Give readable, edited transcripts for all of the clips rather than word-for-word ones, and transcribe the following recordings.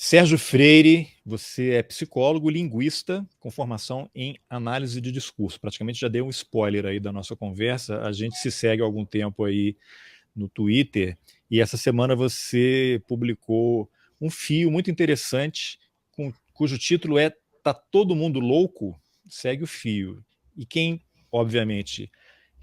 Sérgio Freire, você é psicólogo, linguista, com formação em análise de discurso. Praticamente já deu um spoiler aí da nossa conversa. A gente se segue há algum tempo aí no Twitter e essa semana você publicou um fio muito interessante cujo título é Tá Todo Mundo Louco? Segue o fio. E quem, obviamente,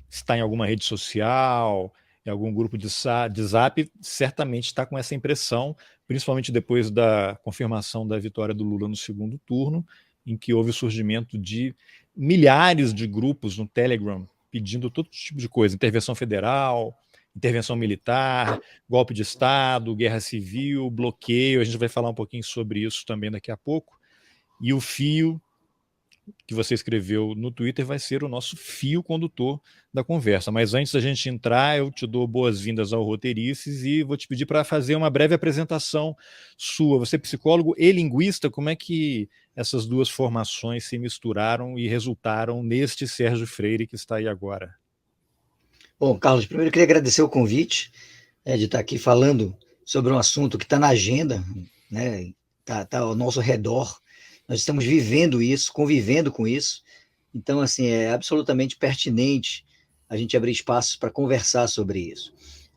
está em alguma rede social, em algum grupo de zap, certamente está com essa impressão, principalmente depois da confirmação da vitória do Lula no segundo turno, em que houve o surgimento de milhares de grupos no Telegram pedindo todo tipo de coisa, intervenção federal, intervenção militar, golpe de Estado, guerra civil, bloqueio. A gente vai falar um pouquinho sobre isso também daqui a pouco. E o fio que você escreveu no Twitter vai ser o nosso fio condutor da conversa. Mas antes da gente entrar, eu te dou boas-vindas ao Roteirices e vou te pedir para fazer uma breve apresentação sua. Você é psicólogo e linguista, como é que essas duas formações se misturaram e resultaram neste Sérgio Freire que está aí agora? Bom, Carlos, primeiro eu queria agradecer o convite de estar aqui falando sobre um assunto que está na agenda, né? Tá ao nosso redor. Nós estamos vivendo isso, convivendo com isso. Então, assim, é absolutamente pertinente a gente abrir espaços para conversar sobre isso.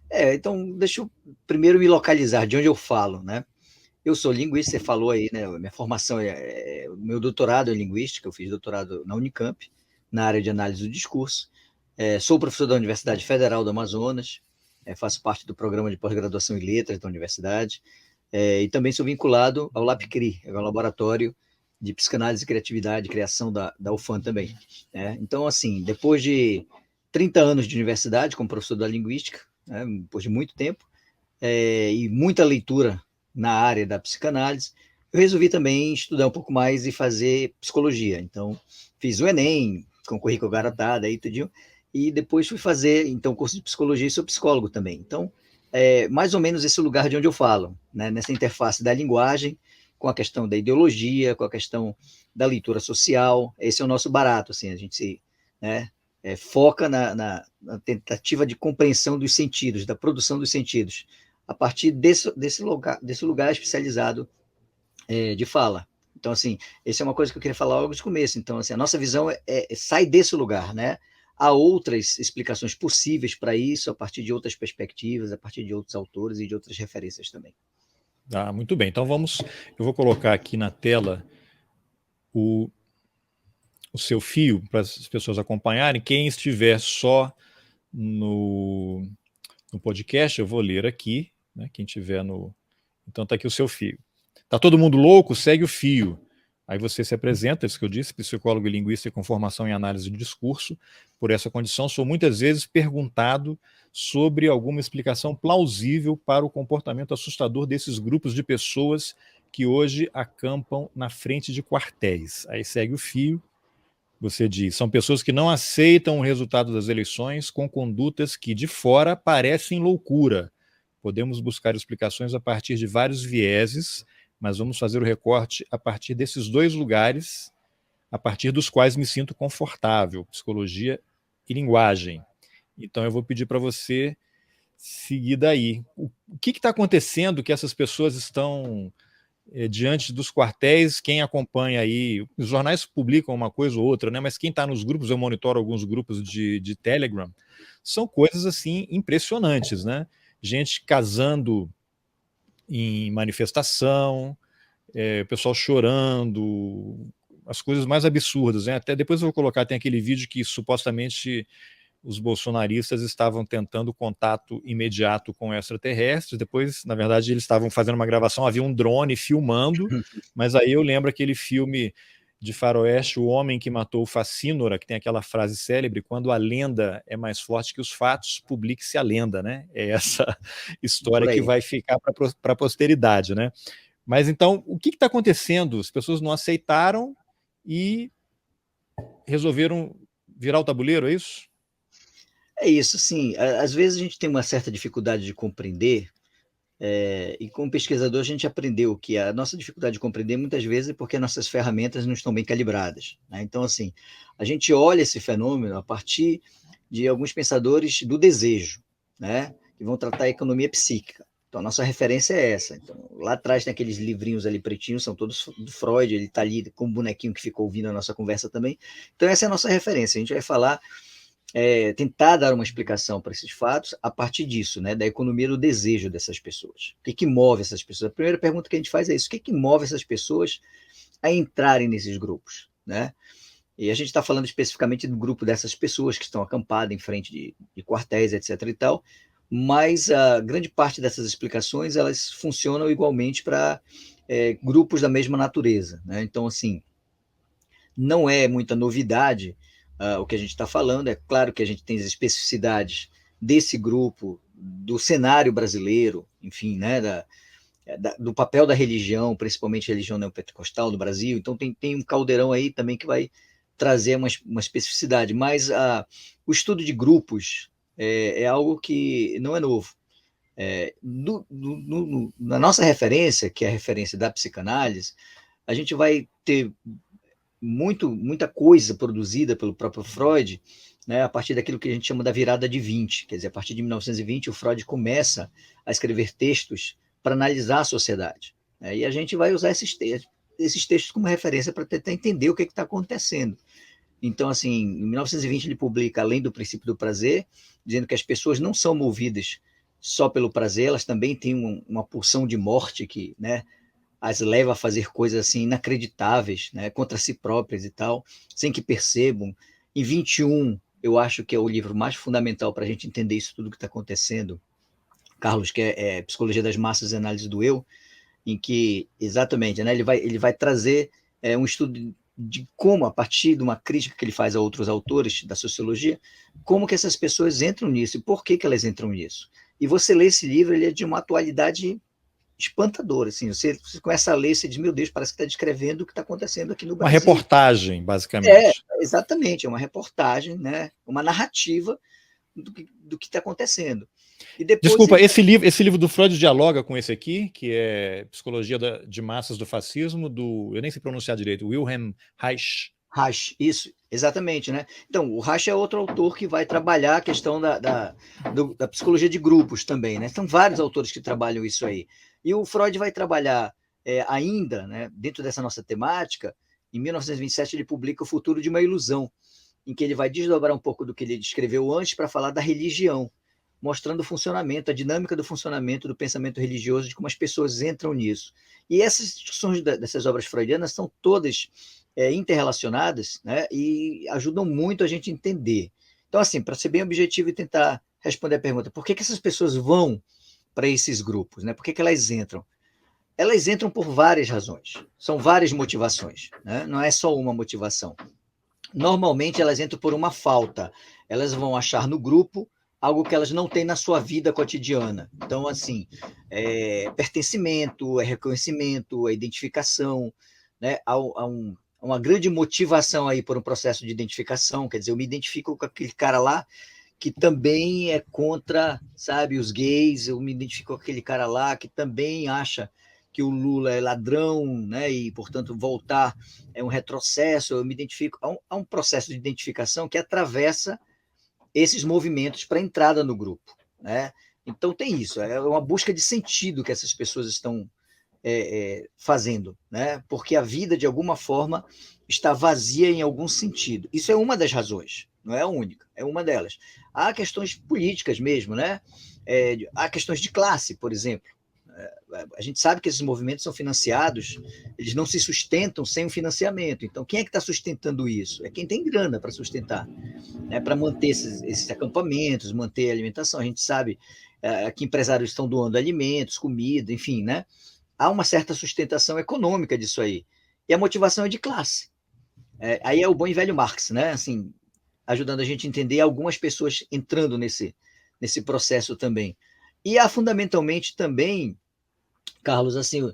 Então, deixa eu primeiro me localizar de onde eu falo, né? Eu sou linguista, você falou aí, né? Minha formação meu doutorado é em linguística, eu fiz doutorado na Unicamp, na área de análise do discurso. Sou professor da Universidade Federal do Amazonas, faço parte do programa de pós-graduação em letras da universidade, e também sou vinculado ao LabCRI, é o laboratório de psicanálise e criatividade, criação da UFAM também. Então, assim, depois de 30 anos de universidade como professor da linguística, né, depois de muito tempo, e muita leitura na área da psicanálise, eu resolvi também estudar um pouco mais e fazer psicologia. Então, fiz o Enem, concorri com a garotada aí, tudinho, e depois fui fazer, então, curso de psicologia e sou psicólogo também. Então, mais ou menos esse lugar de onde eu falo, né, nessa interface da linguagem, com a questão da ideologia, com a questão da leitura social. Esse é o nosso barato, assim, a gente se, né, foca na tentativa de compreensão dos sentidos, da produção dos sentidos, a partir desse lugar especializado de fala. Então, assim, essa é uma coisa que eu queria falar logo de começo. Então, assim, a nossa visão sai desse lugar, né? Há outras explicações possíveis para isso, a partir de outras perspectivas, a partir de outros autores e de outras referências também. Ah, muito bem, então eu vou colocar aqui na tela o, o seu fio para as pessoas acompanharem. Quem estiver só no, no podcast, eu vou ler aqui, né? Quem tiver no. Então tá aqui o seu fio. Tá todo mundo louco? Segue o fio. Aí você se apresenta, isso que eu disse, psicólogo e linguista com formação em análise de discurso. Por essa condição, sou muitas vezes perguntado sobre alguma explicação plausível para o comportamento assustador desses grupos de pessoas que hoje acampam na frente de quartéis. Aí segue o fio. Você diz, são pessoas que não aceitam o resultado das eleições com condutas que de fora parecem loucura. Podemos buscar explicações a partir de vários vieses, mas vamos fazer o recorte a partir desses dois lugares, a partir dos quais me sinto confortável, psicologia e linguagem. Então eu vou pedir para você seguir daí. O que está acontecendo que essas pessoas estão diante dos quartéis? Quem acompanha aí, os jornais publicam uma coisa ou outra, né? Mas quem está nos grupos, eu monitoro alguns grupos de Telegram, são coisas assim impressionantes, né? Gente casando em manifestação, o pessoal chorando, as coisas mais absurdas, né? Até depois eu vou colocar, tem aquele vídeo que supostamente os bolsonaristas estavam tentando contato imediato com extraterrestres. Depois, na verdade, eles estavam fazendo uma gravação, havia um drone filmando, mas aí eu lembro aquele filme de faroeste, O Homem que Matou o Facínora, que tem aquela frase célebre: quando a lenda é mais forte que os fatos, publique-se a lenda, né? É essa história Por que aí. vai ficar para a posteridade, né? Mas então, o que está acontecendo? As pessoas não aceitaram e resolveram virar o tabuleiro, é isso? É isso, sim. Às vezes a gente tem uma certa dificuldade de compreender. E como pesquisador, a gente aprendeu que a nossa dificuldade de compreender muitas vezes é porque nossas ferramentas não estão bem calibradas, né? Então, assim, a gente olha esse fenômeno a partir de alguns pensadores do desejo, né? Que vão tratar a economia psíquica. Então, a nossa referência é essa. Então, lá atrás tem aqueles livrinhos ali pretinhos, são todos do Freud, ele está ali com um bonequinho que ficou ouvindo a nossa conversa também. Então, essa é a nossa referência. A gente vai falar, tentar dar uma explicação para esses fatos a partir disso, né, da economia do desejo dessas pessoas. O que move essas pessoas? A primeira pergunta que a gente faz é isso: o que move essas pessoas a entrarem nesses grupos, né? E a gente está falando especificamente do grupo dessas pessoas que estão acampadas em frente de quartéis, etc. e tal, mas a grande parte dessas explicações elas funcionam igualmente para grupos da mesma natureza, né? Então, assim, não é muita novidade o que a gente está falando. É claro que a gente tem as especificidades desse grupo, do cenário brasileiro, enfim, né, do papel da religião, principalmente a religião neopentecostal no Brasil. Então tem um caldeirão aí também que vai trazer uma especificidade, mas o estudo de grupos é algo que não é novo. Na nossa referência, que é a referência da psicanálise, a gente vai ter muita coisa produzida pelo próprio Freud, né, a partir daquilo que a gente chama da virada de 20, quer dizer, a partir de 1920 o Freud começa a escrever textos para analisar a sociedade, né, e a gente vai usar esses textos como referência para tentar entender o que está acontecendo. Então, assim, em 1920 ele publica Além do Princípio do Prazer, dizendo que as pessoas não são movidas só pelo prazer, elas também têm uma pulsão de morte que, né, as leva a fazer coisas assim inacreditáveis, né, contra si próprias e tal, sem que percebam. Em 21, eu acho que é o livro mais fundamental para a gente entender isso tudo que está acontecendo, Carlos, que é Psicologia das Massas e Análise do Eu, em que, exatamente, né, ele vai trazer um estudo de como, a partir de uma crítica que ele faz a outros autores da sociologia, como que essas pessoas entram nisso e por que elas entram nisso. E você lê esse livro, ele é de uma atualidade espantador, assim, você começa a ler e você diz, meu Deus, parece que está descrevendo o que está acontecendo aqui no Uma Brasil. reportagem, basicamente. Exatamente, é uma reportagem, né, uma narrativa do que está acontecendo. E depois Desculpa, esse livro do Freud dialoga com esse aqui, que é Psicologia de Massas do Fascismo, eu nem sei pronunciar direito, Wilhelm Reich. Reich, isso, exatamente, né? Então, o Reich é outro autor que vai trabalhar a questão da psicologia de grupos também, né? São vários autores que trabalham isso aí. E o Freud vai trabalhar ainda, né, dentro dessa nossa temática. Em 1927 ele publica O Futuro de uma Ilusão, em que ele vai desdobrar um pouco do que ele descreveu antes para falar da religião, mostrando o funcionamento, a dinâmica do funcionamento do pensamento religioso, de como as pessoas entram nisso. E essas discussões dessas obras freudianas são todas interrelacionadas, né, e ajudam muito a gente a entender. Então, assim, para ser bem objetivo e tentar responder a pergunta, por que essas pessoas vão para esses grupos, né? Por que elas entram? Elas entram por várias razões, são várias motivações, né? Não é só uma motivação. Normalmente elas entram por uma falta, elas vão achar no grupo algo que elas não têm na sua vida cotidiana. Então, assim, pertencimento, reconhecimento, identificação, né? Há uma grande motivação aí por um processo de identificação, quer dizer, eu me identifico com aquele cara lá que também é contra, sabe, os gays, eu me identifico com aquele cara lá que também acha que o Lula é ladrão, né, e, portanto, voltar é um retrocesso, eu me identifico, há um processo de identificação que atravessa esses movimentos para a entrada no grupo, né? Então tem isso, é uma busca de sentido que essas pessoas estão fazendo, né? Porque a vida, de alguma forma, está vazia em algum sentido. Isso é uma das razões, não é a única, é uma delas. Há questões políticas mesmo, né? Há questões de classe, por exemplo. A gente sabe que esses movimentos são financiados, eles não se sustentam sem o financiamento. Então, quem é que está sustentando isso? É quem tem grana para sustentar, né? Para manter esses acampamentos, manter a alimentação. A gente sabe que empresários estão doando alimentos, comida, enfim, né? Há uma certa sustentação econômica disso aí. E a motivação é de classe. Aí é o bom e velho Marx, né? Assim, ajudando a gente a entender algumas pessoas entrando nesse processo também. E há fundamentalmente também, Carlos, assim,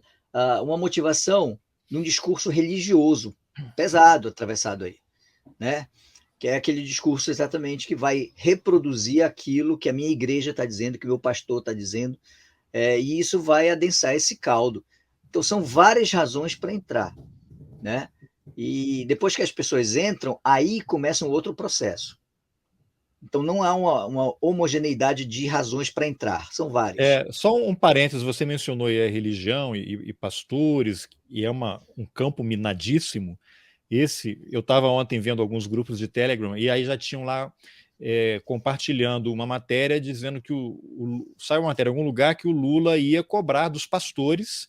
uma motivação num discurso religioso pesado atravessado aí, né? Que é aquele discurso exatamente que vai reproduzir aquilo que a minha igreja está dizendo, que o meu pastor está dizendo, e isso vai adensar esse caldo. Então, são várias razões para entrar, né? E depois que as pessoas entram, aí começa um outro processo Então não há uma homogeneidade de razões para entrar, são várias. Só um parênteses, você mencionou aí a religião e pastores, e é um campo minadíssimo. Eu estava ontem vendo alguns grupos de Telegram, e aí já tinham lá compartilhando uma matéria dizendo que saiu uma matéria em algum lugar que o Lula ia cobrar dos pastores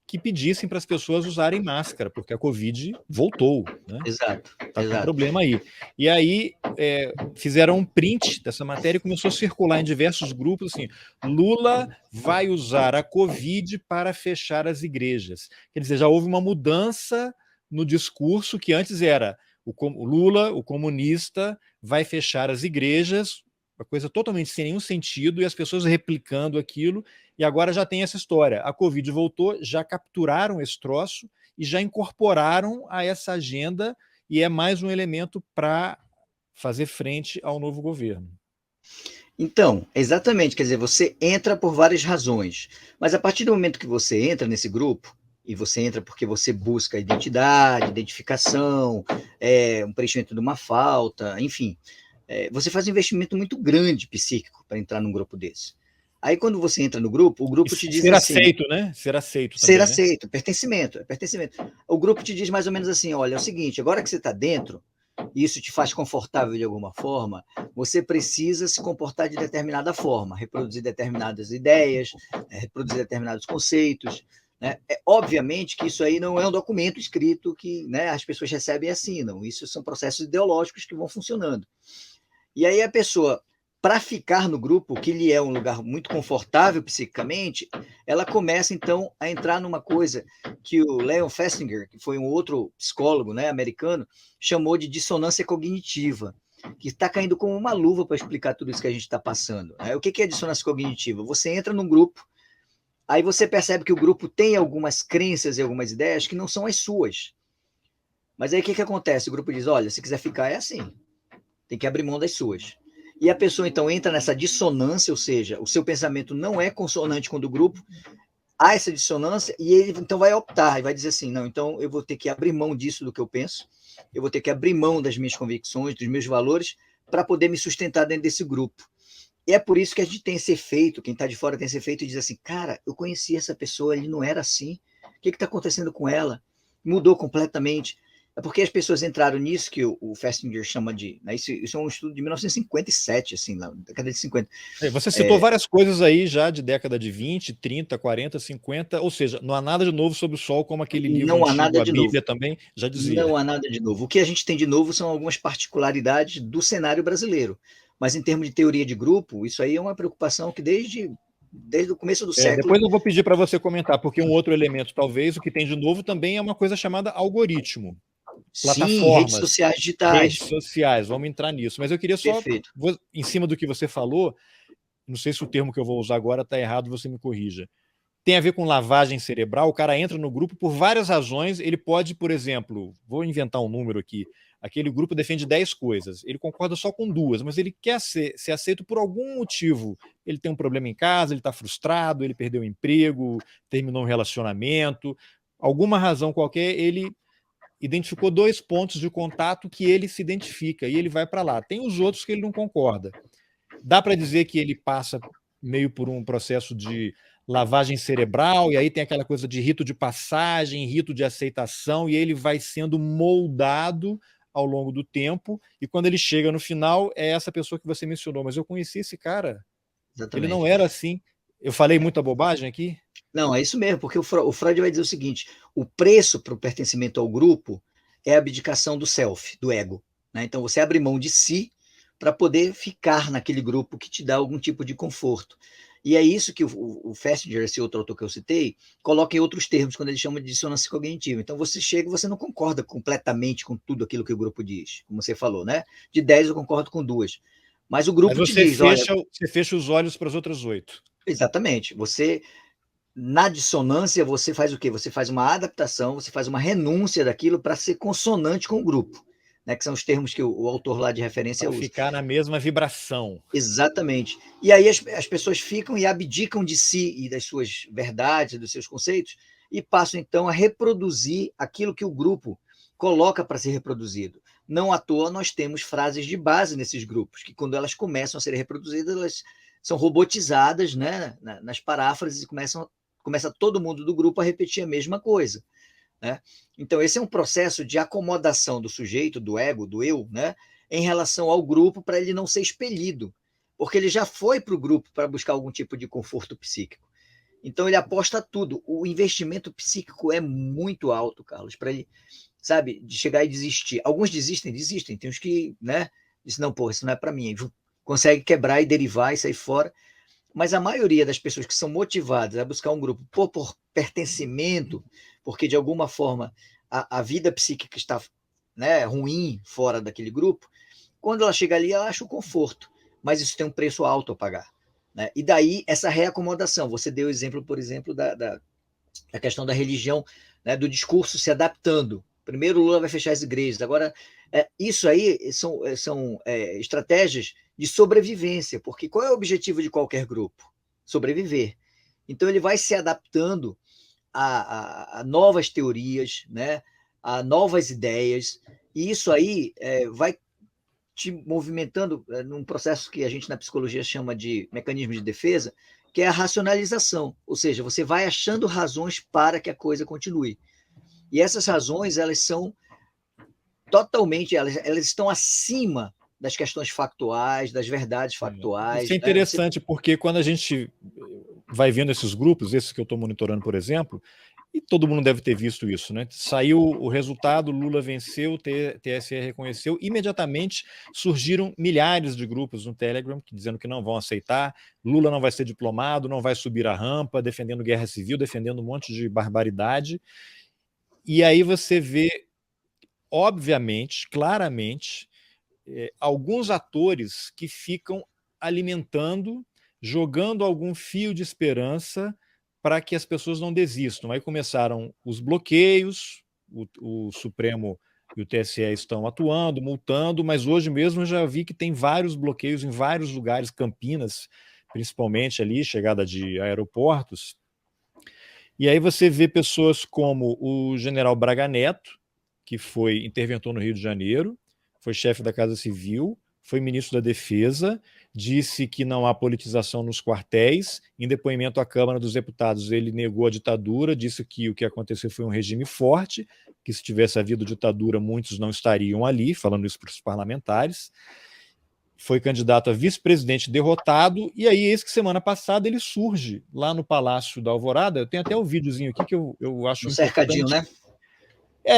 que pedissem para as pessoas usarem máscara, porque a Covid voltou, né? Exato, Está com exato. problema aí. E aí fizeram um print dessa matéria e começou a circular em diversos grupos assim: Lula vai usar a Covid para fechar as igrejas. Quer dizer, já houve uma mudança no discurso que antes era o Lula, o comunista, vai fechar as igrejas, uma coisa totalmente sem nenhum sentido, e as pessoas replicando aquilo, e agora já tem essa história. A Covid voltou, já capturaram esse troço e já incorporaram a essa agenda, e é mais um elemento para fazer frente ao novo governo. Então, exatamente, quer dizer, você entra por várias razões, mas a partir do momento que você entra nesse grupo, e você entra porque você busca identidade, identificação, um preenchimento de uma falta, enfim, você faz um investimento muito grande psíquico para entrar num grupo desse. Aí quando você entra no grupo, o grupo te diz ser assim... aceito, né? Ser aceito Ser também, aceito, né? Pertencimento, pertencimento. O grupo te diz mais ou menos assim, olha, é o seguinte, agora que você está dentro, e isso te faz confortável de alguma forma, você precisa se comportar de determinada forma, reproduzir determinadas ideias, reproduzir determinados conceitos. Né? Obviamente que isso aí não é um documento escrito que, né, as pessoas recebem e assinam. Isso são processos ideológicos que vão funcionando. E aí a pessoa, para ficar no grupo, que lhe é um lugar muito confortável psiquicamente, ela começa então a entrar numa coisa que o Leon Festinger, que foi um outro psicólogo, né, americano, chamou de dissonância cognitiva, que está caindo como uma luva para explicar tudo isso que a gente está passando. Né? O que é dissonância cognitiva? Você entra num grupo, aí você percebe que o grupo tem algumas crenças e algumas ideias que não são as suas. Mas aí o que acontece? O grupo diz, olha, se quiser ficar é assim, tem que abrir mão das suas. E a pessoa então entra nessa dissonância, ou seja, o seu pensamento não é consonante com o do grupo, há essa dissonância, e ele então vai optar, e vai dizer assim, não, então eu vou ter que abrir mão disso do que eu penso, eu vou ter que abrir mão das minhas convicções, dos meus valores, para poder me sustentar dentro desse grupo. E é por isso que a gente tem esse efeito, quem está de fora tem esse efeito e diz assim, cara, eu conheci essa pessoa, ele não era assim, o que está acontecendo com ela? Mudou completamente. É porque as pessoas entraram nisso que o Festinger chama de... Né, isso é um estudo de 1957, assim, na década de 50. Você citou várias coisas aí já de década de 20, 30, 40, 50, ou seja, não há nada de novo sobre o sol, como aquele livro Não há antigo, nada a de novo. Bíblia também já dizia. Não há nada de novo. O que a gente tem de novo são algumas particularidades do cenário brasileiro. Mas em termos de teoria de grupo, isso aí é uma preocupação que desde o começo do século... Depois eu vou pedir para você comentar, porque um outro elemento, talvez, o que tem de novo também é uma coisa chamada algoritmo. Sim, redes Plataformas, sociais digitais. redes sociais, vamos entrar nisso. Mas eu queria só, Perfeito. em cima do que você falou, não sei se o termo que eu vou usar agora está errado, você me corrija. Tem a ver com lavagem cerebral, o cara entra no grupo por várias razões, ele pode, por exemplo, vou inventar um número aqui, aquele grupo defende 10 coisas, ele concorda só com 2, mas ele quer ser aceito por algum motivo. Ele tem um problema em casa, ele está frustrado, ele perdeu o emprego, terminou um relacionamento, alguma razão qualquer, ele identificou 2 pontos de contato que ele se identifica e ele vai para lá. Tem os outros que ele não concorda. Dá para dizer que ele passa meio por um processo de lavagem cerebral, e aí tem aquela coisa de rito de passagem, rito de aceitação, e ele vai sendo moldado ao longo do tempo, e quando ele chega no final, é essa pessoa que você mencionou, mas eu conheci esse cara, ele não Exatamente. era assim. Eu falei muita bobagem aqui? Não, é isso mesmo, porque o Freud vai dizer o seguinte: o preço para o pertencimento ao grupo é a abdicação do self, do ego. Né? Então você abre mão de si para poder ficar naquele grupo que te dá algum tipo de conforto. E é isso que o Festinger, esse outro autor que eu citei, coloca em outros termos, quando ele chama de dissonância cognitiva. Então você chega e você não concorda completamente com tudo aquilo que o grupo diz, como você falou, né? De 10 eu concordo com 2. Mas o grupo te diz, olha... Você fecha os olhos para as outras 8. Exatamente. Você, na dissonância, você faz o quê? Você faz uma adaptação, você faz uma renúncia daquilo para ser consonante com o grupo, né? Que são os termos que o autor lá de referência Para usa. ficar na mesma vibração. Exatamente. E aí as pessoas ficam e abdicam de si e das suas verdades, dos seus conceitos, e passam então a reproduzir aquilo que o grupo coloca para ser reproduzido. Não à toa nós temos frases de base nesses grupos, que quando elas começam a ser reproduzidas, elas são robotizadas, né, nas paráfrases, e começa todo mundo do grupo a repetir a mesma coisa, né? Então esse é um processo de acomodação do sujeito, do ego, do eu, né, em relação ao grupo, para ele não ser expelido, porque ele já foi para o grupo para buscar algum tipo de conforto psíquico. Então ele aposta tudo. O investimento psíquico é muito alto, Carlos, para ele, sabe, de chegar e desistir. Alguns desistem. Tem uns que, né, dizem, não, pô, isso não é para mim. Consegue quebrar e derivar e sair fora. Mas a maioria das pessoas que são motivadas a buscar um grupo por pertencimento, porque de alguma forma a vida psíquica está, né, ruim fora daquele grupo, quando ela chega ali, ela acha o conforto. Mas isso tem um preço alto a pagar, né? E daí essa reacomodação. Você deu o exemplo, por exemplo, da questão da religião, né, do discurso se adaptando. Primeiro o Lula vai fechar as igrejas. Agora, isso aí são estratégias de sobrevivência, porque qual é o objetivo de qualquer grupo? Sobreviver. Então ele vai se adaptando a novas teorias, né, a novas ideias, e isso aí vai te movimentando num processo que a gente na psicologia chama de mecanismo de defesa, que é a racionalização, ou seja, você vai achando razões para que a coisa continue. E essas razões, elas são totalmente, elas estão acima das questões factuais, das verdades factuais. Isso é interessante, né? Porque quando a gente vai vendo esses grupos, esses que eu estou monitorando, por exemplo, e todo mundo deve ter visto isso, né? Saiu o resultado, Lula venceu, o TSE reconheceu, imediatamente surgiram milhares de grupos no Telegram dizendo que não vão aceitar, Lula não vai ser diplomado, não vai subir a rampa, defendendo guerra civil, defendendo um monte de barbaridade. E aí você vê, obviamente, claramente, alguns atores que ficam alimentando, jogando algum fio de esperança para que as pessoas não desistam. Aí começaram os bloqueios, o Supremo e o TSE estão atuando, multando, mas hoje mesmo eu já vi que tem vários bloqueios em vários lugares, Campinas, principalmente ali, chegada de aeroportos. E aí você vê pessoas como o general Braga Neto, que foi interventor no Rio de Janeiro, foi chefe da Casa Civil, foi ministro da Defesa, disse que não há politização nos quartéis. Em depoimento à Câmara dos Deputados, ele negou a ditadura, disse que o que aconteceu foi um regime forte, que se tivesse havido ditadura, muitos não estariam ali, falando isso para os parlamentares. Foi candidato a vice-presidente derrotado, e aí, eis que semana passada, ele surge lá no Palácio da Alvorada. Eu tenho até o videozinho aqui que eu acho no cercadinho, né?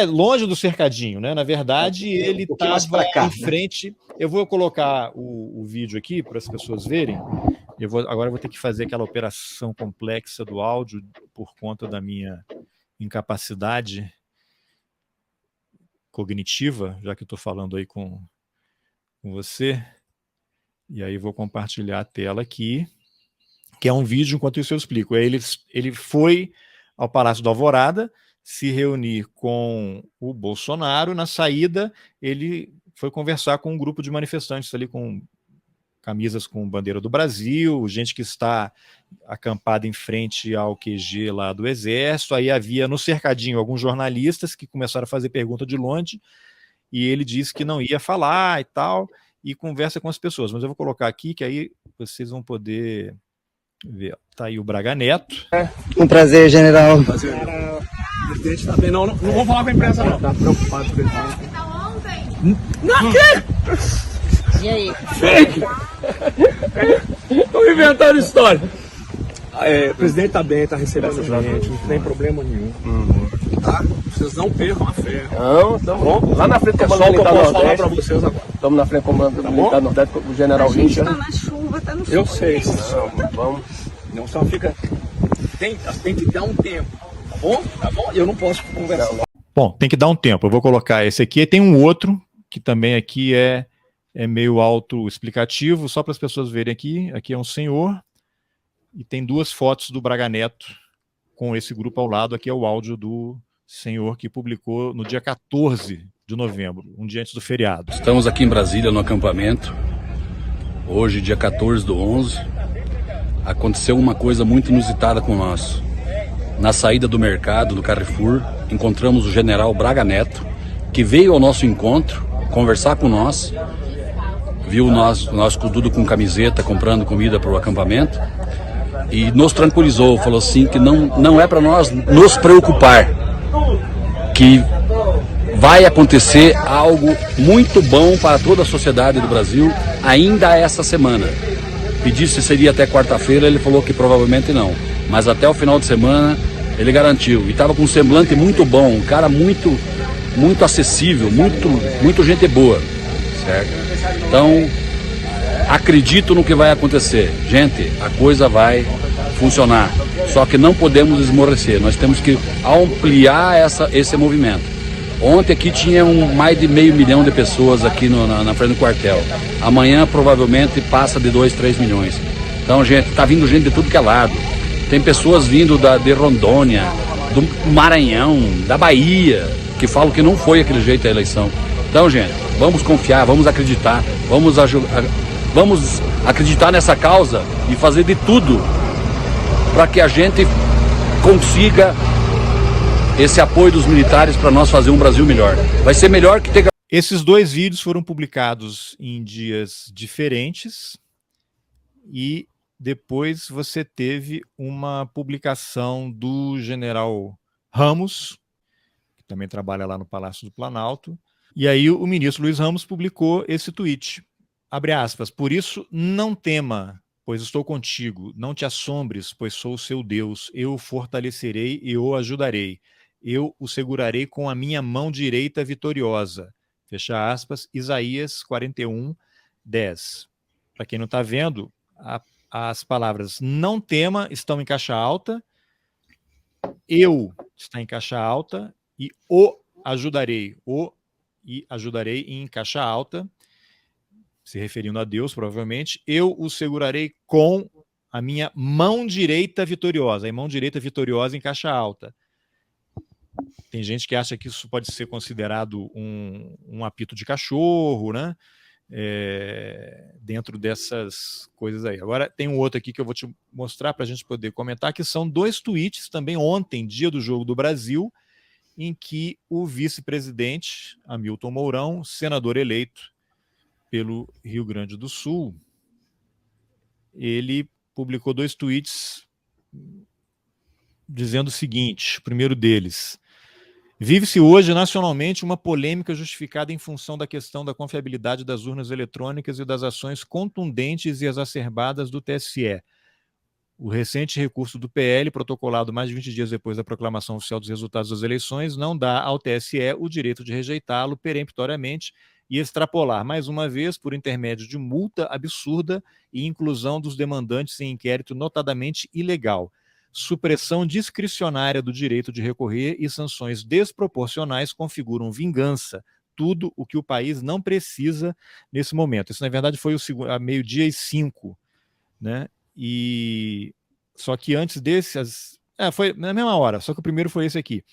Longe do cercadinho, né? Na verdade, ele estava em frente. Eu vou colocar o vídeo aqui para as pessoas verem. Agora eu vou ter que fazer aquela operação complexa do áudio por conta da minha incapacidade cognitiva, já que eu estou falando aí com você. E aí vou compartilhar a tela aqui, que é um vídeo, enquanto isso eu explico. Ele foi ao Palácio da Alvorada se reunir com o Bolsonaro. Na saída, ele foi conversar com um grupo de manifestantes ali com camisas com bandeira do Brasil, gente que está acampada em frente ao QG lá do Exército. Aí havia no cercadinho alguns jornalistas que começaram a fazer pergunta de longe, e ele disse que não ia falar e tal, e conversa com as pessoas. Mas eu vou colocar aqui, que aí vocês vão poder ver. Tá aí o Braga Neto. Um prazer, general. O presidente tá bem. Não vou falar com a imprensa, não. Tá preocupado com ele. Não, que? E aí? Fake! Estão inventando história. O presidente tá bem, tá recebendo gente, não tem problema nenhum. Tá? Vocês não percam a fé. Não, estamos lá na frente do Comando Militar Nordeste. Falar pra vocês agora. Estamos na frente do Comando Militar Nordeste, o general Richa. Tá na chuva, tá no sol. Eu sei. Vamos. Não só fica. Tem que dar um tempo. Tá bom? Tá bom? Eu não posso conversar. Bom, tem que dar um tempo. Eu vou colocar esse aqui. Tem um outro que também aqui é meio autoexplicativo, só para as pessoas verem aqui. Aqui é um senhor e tem duas fotos do Braga Neto com esse grupo ao lado. Aqui é o áudio do senhor que publicou no dia 14 de novembro, um dia antes do feriado. Estamos aqui em Brasília, no acampamento. Hoje, dia 14/11, aconteceu uma coisa muito inusitada com nós. Na saída do mercado, do Carrefour, encontramos o general Braga Neto, que veio ao nosso encontro conversar com nós, viu nós tudo com camiseta, comprando comida para o acampamento, e nos tranquilizou, falou assim que não é para nós nos preocupar, que vai acontecer algo muito bom para toda a sociedade do Brasil ainda essa semana. Pedi se seria até quarta-feira, ele falou que provavelmente não, mas até o final de semana ele garantiu, e estava com um semblante muito bom, um cara muito acessível, muito gente boa, certo? Então, acredito no que vai acontecer. Gente, a coisa vai funcionar, só que não podemos esmorecer, nós temos que ampliar esse movimento. Ontem aqui tinha mais de 500 mil de pessoas aqui na frente do quartel. Amanhã provavelmente passa de 2, 3 milhões. Então, gente, tá vindo gente de tudo que é lado. Tem pessoas vindo de Rondônia, do Maranhão, da Bahia, que falam que não foi aquele jeito a eleição. Então, gente, vamos confiar, vamos acreditar, vamos acreditar nessa causa e fazer de tudo para que a gente consiga esse apoio dos militares para nós fazer um Brasil melhor. Vai ser melhor que ter... Esses 2 vídeos foram publicados em dias diferentes e depois você teve uma publicação do general Ramos, que também trabalha lá no Palácio do Planalto, e aí o ministro Luiz Ramos publicou esse tweet, abre aspas, por isso não tema, pois estou contigo, não te assombres, pois sou o seu Deus, eu o fortalecerei e o ajudarei, eu o segurarei com a minha mão direita vitoriosa, fecha aspas, Isaías 41, 10. Para quem não está vendo, as palavras não tema estão em caixa alta, eu está em caixa alta e o ajudarei em caixa alta, se referindo a Deus provavelmente, eu o segurarei com a minha mão direita vitoriosa, a mão direita vitoriosa em caixa alta. Tem gente que acha que isso pode ser considerado um apito de cachorro, né? Dentro dessas coisas aí. Agora tem um outro aqui que eu vou te mostrar para a gente poder comentar, que são 2 tweets também ontem, dia do Jogo do Brasil, em que o vice-presidente Hamilton Mourão, senador eleito pelo Rio Grande do Sul, ele publicou 2 tweets dizendo o seguinte, o primeiro deles: vive-se hoje nacionalmente uma polêmica justificada em função da questão da confiabilidade das urnas eletrônicas e das ações contundentes e exacerbadas do TSE. O recente recurso do PL, protocolado mais de 20 dias depois da proclamação oficial dos resultados das eleições, não dá ao TSE o direito de rejeitá-lo peremptoriamente e extrapolar, mais uma vez, por intermédio de multa absurda e inclusão dos demandantes em inquérito notadamente ilegal. Supressão discricionária do direito de recorrer e sanções desproporcionais configuram vingança, tudo o que o país não precisa nesse momento. Isso, na verdade, foi a 12:05, né? E só que antes desse, foi na mesma hora, só que o primeiro foi esse aqui.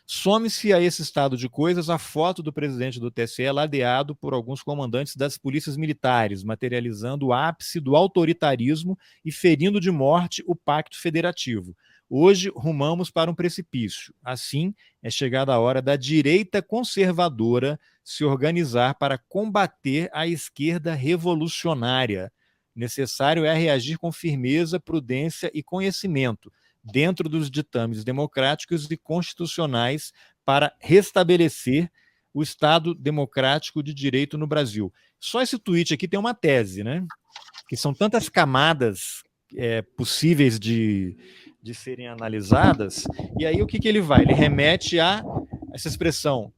Some-se a esse estado de coisas a foto do presidente do TSE ladeado por alguns comandantes das polícias militares, materializando o ápice do autoritarismo e ferindo de morte o pacto federativo. Hoje rumamos para um precipício. Assim, é chegada a hora da direita conservadora se organizar para combater a esquerda revolucionária. Necessário é reagir com firmeza, prudência e conhecimento, dentro dos ditames democráticos e constitucionais, para restabelecer o Estado democrático de direito no Brasil. Só esse tweet aqui tem uma tese, né? Que são tantas camadas possíveis de serem analisadas, e aí o que ele vai? Ele remete a essa expressão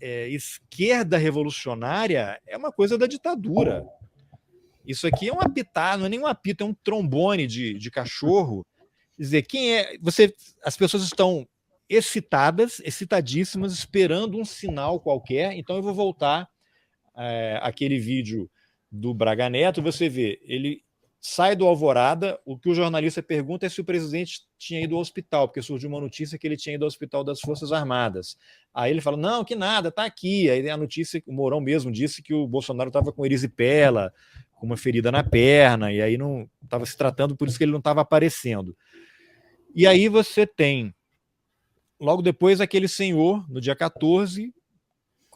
esquerda revolucionária é uma coisa da ditadura. Isso aqui é um apitar, não é nem um apito, é um trombone de cachorro. Quer dizer, as pessoas estão excitadíssimas, esperando um sinal qualquer. Então eu vou voltar àquele vídeo do Braga Neto, você vê, ele sai do Alvorada, o que o jornalista pergunta é se o presidente tinha ido ao hospital, porque surgiu uma notícia que ele tinha ido ao hospital das Forças Armadas. Aí ele fala, não, que nada, tá aqui. Aí a notícia, o Mourão mesmo disse que o Bolsonaro estava com erisipela, com uma ferida na perna, e aí não estava se tratando, por isso que ele não estava aparecendo. E aí você tem, logo depois, aquele senhor, no dia 14,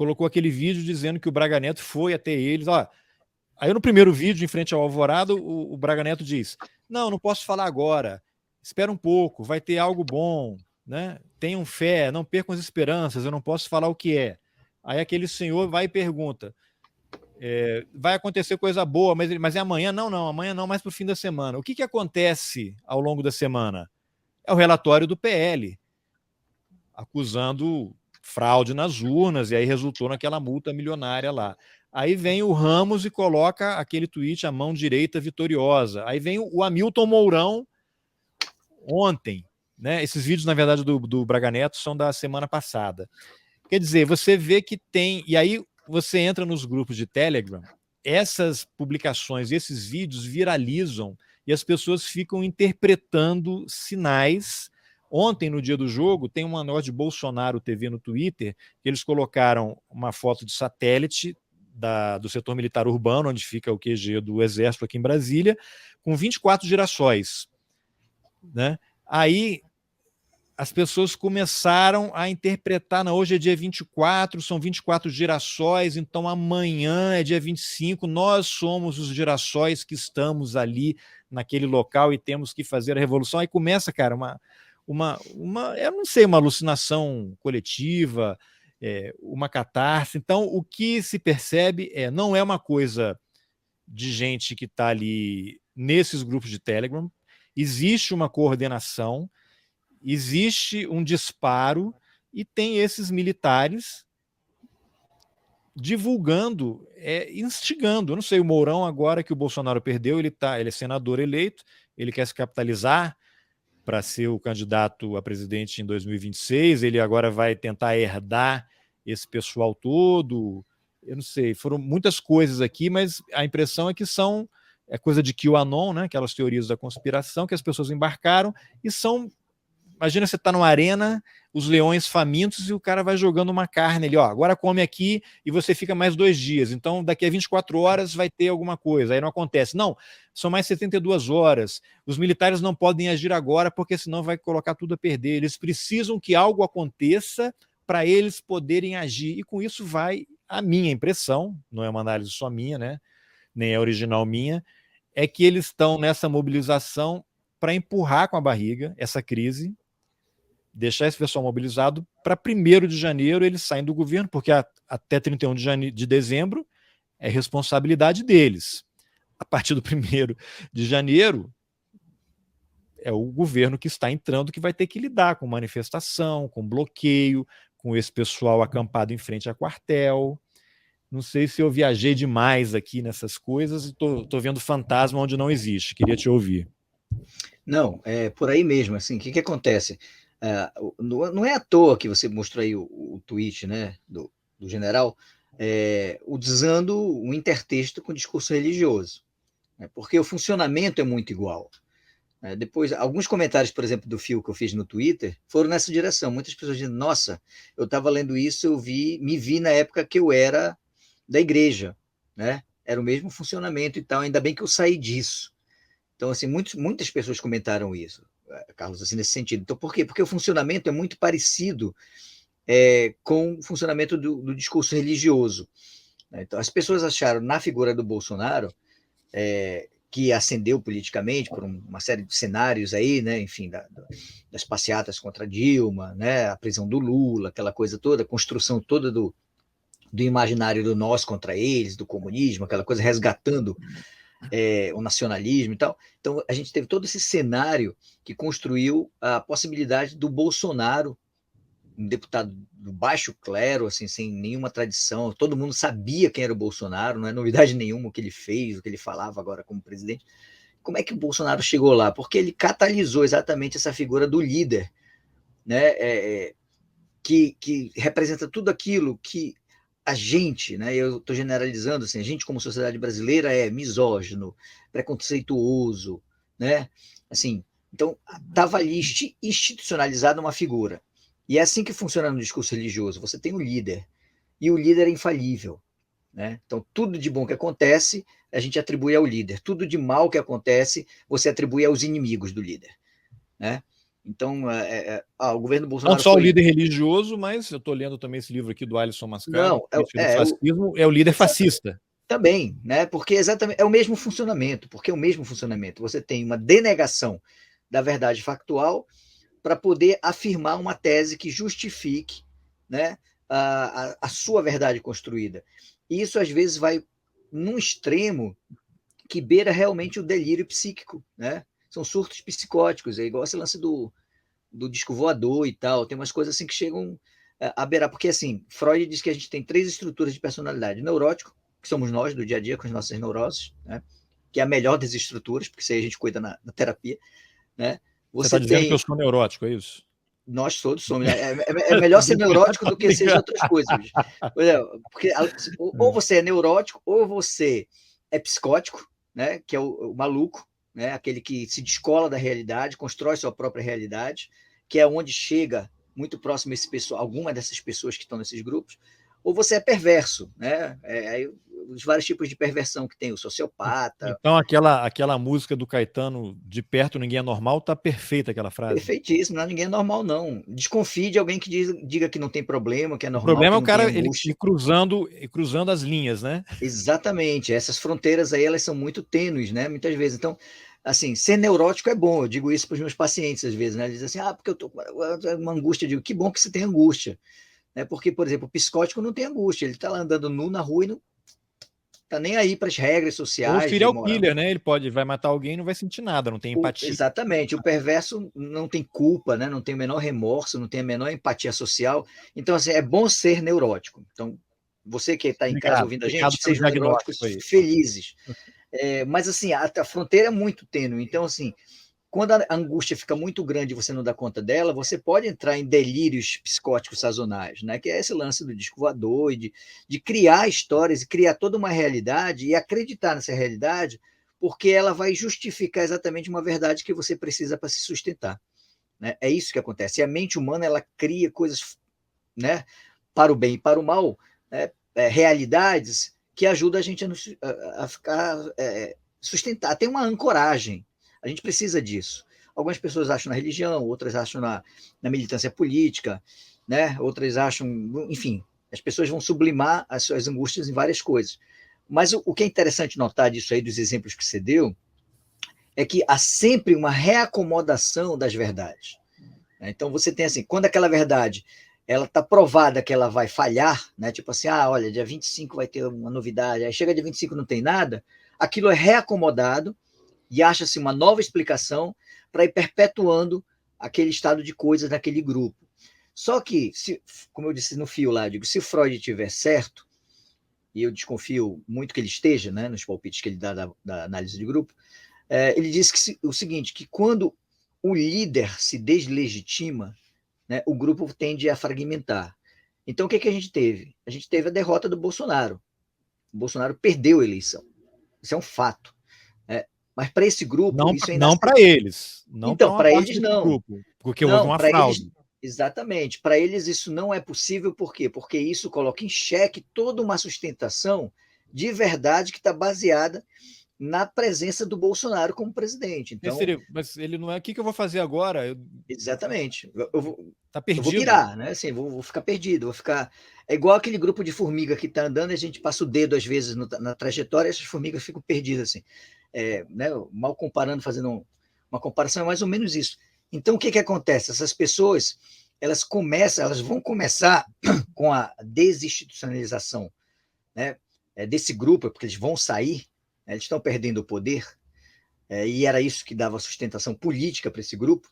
colocou aquele vídeo dizendo que o Braga Neto foi até eles. Ó, aí no primeiro vídeo, em frente ao Alvorada, o Braga Neto diz: não posso falar agora, espera um pouco, vai ter algo bom, né? Tenham fé, não percam as esperanças, eu não posso falar o que é. Aí aquele senhor vai e pergunta: vai acontecer coisa boa, mas é amanhã? Não, amanhã não, mas para o fim da semana. O que acontece ao longo da semana? É o relatório do PL, acusando fraude nas urnas, e aí resultou naquela multa milionária lá. Aí vem o Ramos e coloca aquele tweet, a mão direita vitoriosa. Aí vem o Hamilton Mourão ontem, né? Esses vídeos, na verdade, do Braga Neto são da semana passada. Quer dizer, você vê que tem... E aí você entra nos grupos de Telegram, essas publicações, esses vídeos viralizam e as pessoas ficam interpretando sinais. Ontem, no dia do jogo, tem uma nota de Bolsonaro TV no Twitter, que eles colocaram uma foto de satélite do setor militar urbano, onde fica o QG do Exército aqui em Brasília, com 24 girassóis, né? Aí as pessoas começaram a interpretar, não, hoje é dia 24, são 24 girassóis, então amanhã é dia 25, nós somos os girassóis que estamos ali naquele local e temos que fazer a revolução. Aí começa, cara, eu não sei, uma alucinação coletiva, uma catarse. Então, o que se percebe não é uma coisa de gente que está ali nesses grupos de Telegram, existe uma coordenação, existe um disparo e tem esses militares divulgando, instigando. Eu não sei, o Mourão, agora que o Bolsonaro perdeu, ele é senador eleito, ele quer se capitalizar para ser o candidato a presidente em 2026, ele agora vai tentar herdar esse pessoal todo. Eu não sei, foram muitas coisas aqui, mas a impressão é que é coisa de QAnon, né? Aquelas teorias da conspiração que as pessoas embarcaram e são... Imagina, você está numa arena, os leões famintos, e o cara vai jogando uma carne ali, ó, agora come aqui e você fica mais 2 dias, então daqui a 24 horas vai ter alguma coisa, aí não acontece. Não, são mais 72 horas, os militares não podem agir agora, porque senão vai colocar tudo a perder, eles precisam que algo aconteça para eles poderem agir, e com isso vai a minha impressão, não é uma análise só minha, né, nem é original minha, é que eles estão nessa mobilização para empurrar com a barriga essa crise, deixar esse pessoal mobilizado para 1º de janeiro eles saem do governo, porque até 31 de dezembro é responsabilidade deles. A partir do 1º de janeiro é o governo que está entrando que vai ter que lidar com manifestação, com bloqueio, com esse pessoal acampado em frente a quartel. Não sei se eu viajei demais aqui nessas coisas e estou vendo fantasma onde não existe. Queria te ouvir. Não, é por aí mesmo. Assim, o que acontece? Não é à toa que você mostrou aí o tweet, né, do general, usando um intertexto com discurso religioso, né, porque o funcionamento é muito igual. Depois, alguns comentários, por exemplo, do fio que eu fiz no Twitter, foram nessa direção. Muitas pessoas dizendo: nossa, eu estava lendo isso, me vi na época que eu era da igreja, né? Era o mesmo funcionamento e tal, ainda bem que eu saí disso. Então, assim, muitas pessoas comentaram isso, Carlos, assim, nesse sentido. Então, por quê? Porque o funcionamento é muito parecido com o funcionamento do discurso religioso, né? Então, as pessoas acharam, na figura do Bolsonaro, que ascendeu politicamente por uma série de cenários aí, né, enfim, das passeatas contra Dilma, né, a prisão do Lula, aquela coisa toda, a construção toda do imaginário do nós contra eles, do comunismo, aquela coisa resgatando o nacionalismo e tal. Então, a gente teve todo esse cenário que construiu a possibilidade do Bolsonaro, um deputado do baixo clero, assim, sem nenhuma tradição, todo mundo sabia quem era o Bolsonaro, não é novidade nenhuma o que ele fez, o que ele falava agora como presidente. Como é que o Bolsonaro chegou lá? Porque ele catalisou exatamente essa figura do líder, né, que representa tudo aquilo que a gente, né, eu estou generalizando, assim, a gente como sociedade brasileira é misógino, preconceituoso, né, assim, então estava ali institucionalizada uma figura. E é assim que funciona no discurso religioso. Você tem um líder, e o líder é infalível, né? Então, tudo de bom que acontece, a gente atribui ao líder. Tudo de mal que acontece, você atribui aos inimigos do líder, né? Então, o governo Não Bolsonaro só o foi... líder religioso, mas eu estou lendo também esse livro aqui do Alisson Mascaro, Não, Crítica do Fascismo, é o líder fascista. também, né? Porque exatamente é o mesmo funcionamento, porque é o mesmo funcionamento. Você tem uma denegação da verdade factual para poder afirmar uma tese que justifique, né, a sua verdade construída. E isso às vezes vai num extremo que beira realmente o delírio psíquico, né? São surtos psicóticos, é igual esse lance do disco voador e tal. Tem umas coisas assim que chegam a beirar, porque assim, Freud diz que a gente tem 3 estruturas de personalidade: neurótico, que somos nós do dia a dia com as nossas neuroses, né? Que é a melhor das estruturas, porque isso aí a gente cuida na terapia, né? Você Você está dizendo que eu tem... sou neurótico, é isso? Nós todos somos. É melhor ser neurótico do que ser outras coisas. Porque ou você é neurótico, ou você é psicótico, né? Que é o maluco, né? Aquele que se descola da realidade, constrói sua própria realidade, que é onde chega muito próximo esse pessoal, alguma dessas pessoas que estão nesses grupos. Ou você é perverso, né? Os vários tipos de perversão que tem, o sociopata. Então aquela música do Caetano, De Perto Ninguém é Normal, tá perfeita aquela frase. Perfeitíssimo, não é ninguém normal, não. Desconfie de alguém que diga que não tem problema, que é O normal, problema que é o não tem cara ele angústia. cruzando as linhas, né? Exatamente, essas fronteiras aí, elas são muito tênues, né? Muitas vezes. Então, assim, ser neurótico é bom, eu digo isso para os meus pacientes às vezes, né? Eles dizem assim, porque eu tô com uma angústia. Eu digo, que bom que você tem angústia, né? Porque, por exemplo, o psicótico não tem angústia, ele está lá andando nu na rua e não tá nem aí para as regras Ou o sociais de serial moral. killer, né? Ele vai matar alguém e não vai sentir nada, não tem empatia. Exatamente, o perverso não tem culpa, né? Não tem o menor remorso, não tem a menor empatia social. Então, assim, é bom ser neurótico. Então, você que está em casa ouvindo a Obrigado gente, pelo sejam neuróticos diagnóstico aí. felizes. Mas, assim, a fronteira é muito tênue. Então, assim, quando a angústia fica muito grande e você não dá conta dela, você pode entrar em delírios psicóticos sazonais, né? Que é esse lance do disco voador, e de criar histórias e criar toda uma realidade e acreditar nessa realidade, porque ela vai justificar exatamente uma verdade que você precisa para se sustentar, né? É isso que acontece. E a mente humana, ela cria coisas, né, para o bem e para o mal, né, realidades que ajudam a gente a ficar sustentar, tem uma ancoragem. A gente precisa disso. Algumas pessoas acham na religião, outras acham na militância política, né? Outras acham, enfim, as pessoas vão sublimar as suas angústias em várias coisas. Mas o que é interessante notar disso aí, dos exemplos que você deu, é que há sempre uma reacomodação das verdades. Então você tem assim, quando aquela verdade ela está provada que ela vai falhar, né? Tipo assim, olha, dia 25 vai ter uma novidade, aí chega dia 25 não tem nada, aquilo é reacomodado e acha-se uma nova explicação para ir perpetuando aquele estado de coisas naquele grupo. Só que, como eu disse no fio lá, eu digo, se Freud tiver certo, e eu desconfio muito que ele esteja, né, nos palpites que ele dá da análise de grupo, ele diz o seguinte, que quando o líder se deslegitima, né, o grupo tende a fragmentar. Então, o que a gente teve? A gente teve a derrota do Bolsonaro. O Bolsonaro perdeu a eleição. Isso é um fato. Mas para esse grupo, isso ainda... Não para eles. Não para então, uma para parte eles, desse não. grupo. Porque houve uma fraude. Eles, exatamente. Para eles, isso não é possível. Por quê? Porque isso coloca em xeque toda uma sustentação de verdade que está baseada na presença do Bolsonaro como presidente. Então, mas ele não é. O que eu vou fazer agora? Exatamente. Tá perdido. Eu vou virar, né? Assim, vou ficar perdido, vou ficar. É igual aquele grupo de formiga que está andando e a gente passa o dedo às vezes na trajetória e essas formigas ficam perdidas assim. Né? Mal comparando, fazendo uma comparação, é mais ou menos isso. Então, o que acontece? Essas pessoas, elas vão começar com a desinstitucionalização, né? Desse grupo, porque eles vão sair, né? Eles estão perdendo o poder, e era isso que dava sustentação política para esse grupo.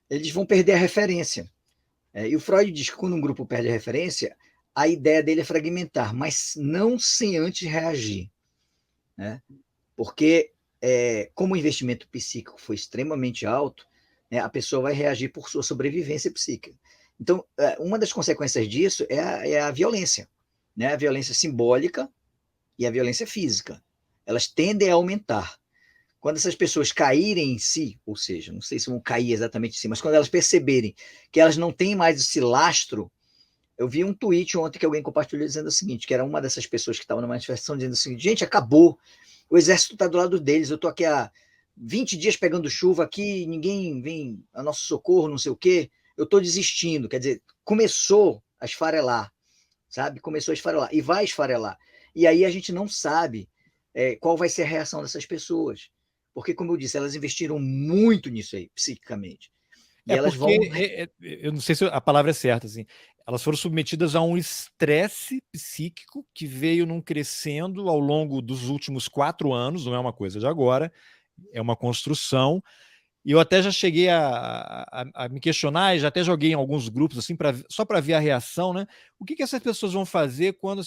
Eles vão perder a referência. E o Freud diz que quando um grupo perde a referência, a ideia dele é fragmentar, mas não sem antes reagir, né? Porque, como o investimento psíquico foi extremamente alto, né, a pessoa vai reagir por sua sobrevivência psíquica. Então, uma das consequências disso é a violência, né? A violência simbólica e a violência física. Elas tendem a aumentar. Quando essas pessoas caírem em si, ou seja, não sei se vão cair exatamente em si, mas quando elas perceberem que elas não têm mais esse lastro. Eu vi um tweet ontem que alguém compartilhou dizendo o seguinte, que era uma dessas pessoas que estava na manifestação dizendo o seguinte: gente, acabou, o exército está do lado deles, eu estou aqui há 20 dias pegando chuva aqui, ninguém vem a nosso socorro, não sei o quê, eu estou desistindo. Quer dizer, começou a esfarelar, sabe? Começou a esfarelar e vai esfarelar. E aí a gente não sabe qual vai ser a reação dessas pessoas. Porque, como eu disse, elas investiram muito nisso aí, psiquicamente. E elas vão. Eu não sei se a palavra é certa, assim, elas foram submetidas a um estresse psíquico que veio num crescendo ao longo dos últimos 4 anos, não é uma coisa de agora, é uma construção. E eu até já cheguei a me questionar, e já até joguei em alguns grupos, assim, só para ver a reação, né? O que essas pessoas vão fazer quando...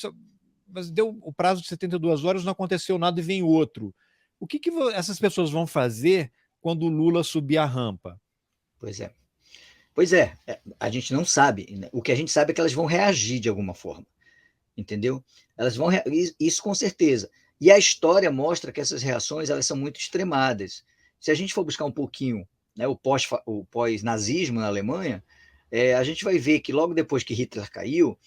Mas deu o prazo de 72 horas, não aconteceu nada e vem outro. O que essas pessoas vão fazer quando o Lula subir a rampa? Pois é. Pois é, a gente não sabe, né? O que a gente sabe é que elas vão reagir de alguma forma, entendeu? Elas vão isso com certeza. E a história mostra que essas reações elas são muito extremadas. Se a gente for buscar um pouquinho, né, o pós-nazismo na Alemanha, a gente vai ver que logo depois que Hitler caiu,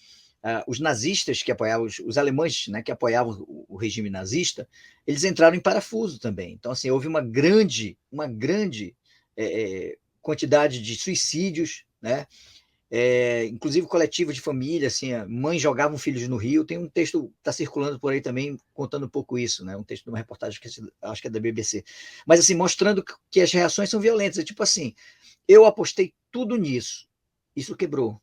os nazistas que apoiavam, os alemães, né, que apoiavam o regime nazista, eles entraram em parafuso também. Então, assim, houve uma grande quantidade de suicídios, né? Inclusive coletivos de família, assim, mães jogavam filhos no rio. Tem um texto que está circulando por aí também contando um pouco isso, né? Um texto de uma reportagem que acho que é da BBC, mas assim mostrando que as reações são violentas. É tipo assim, eu apostei tudo nisso, isso quebrou.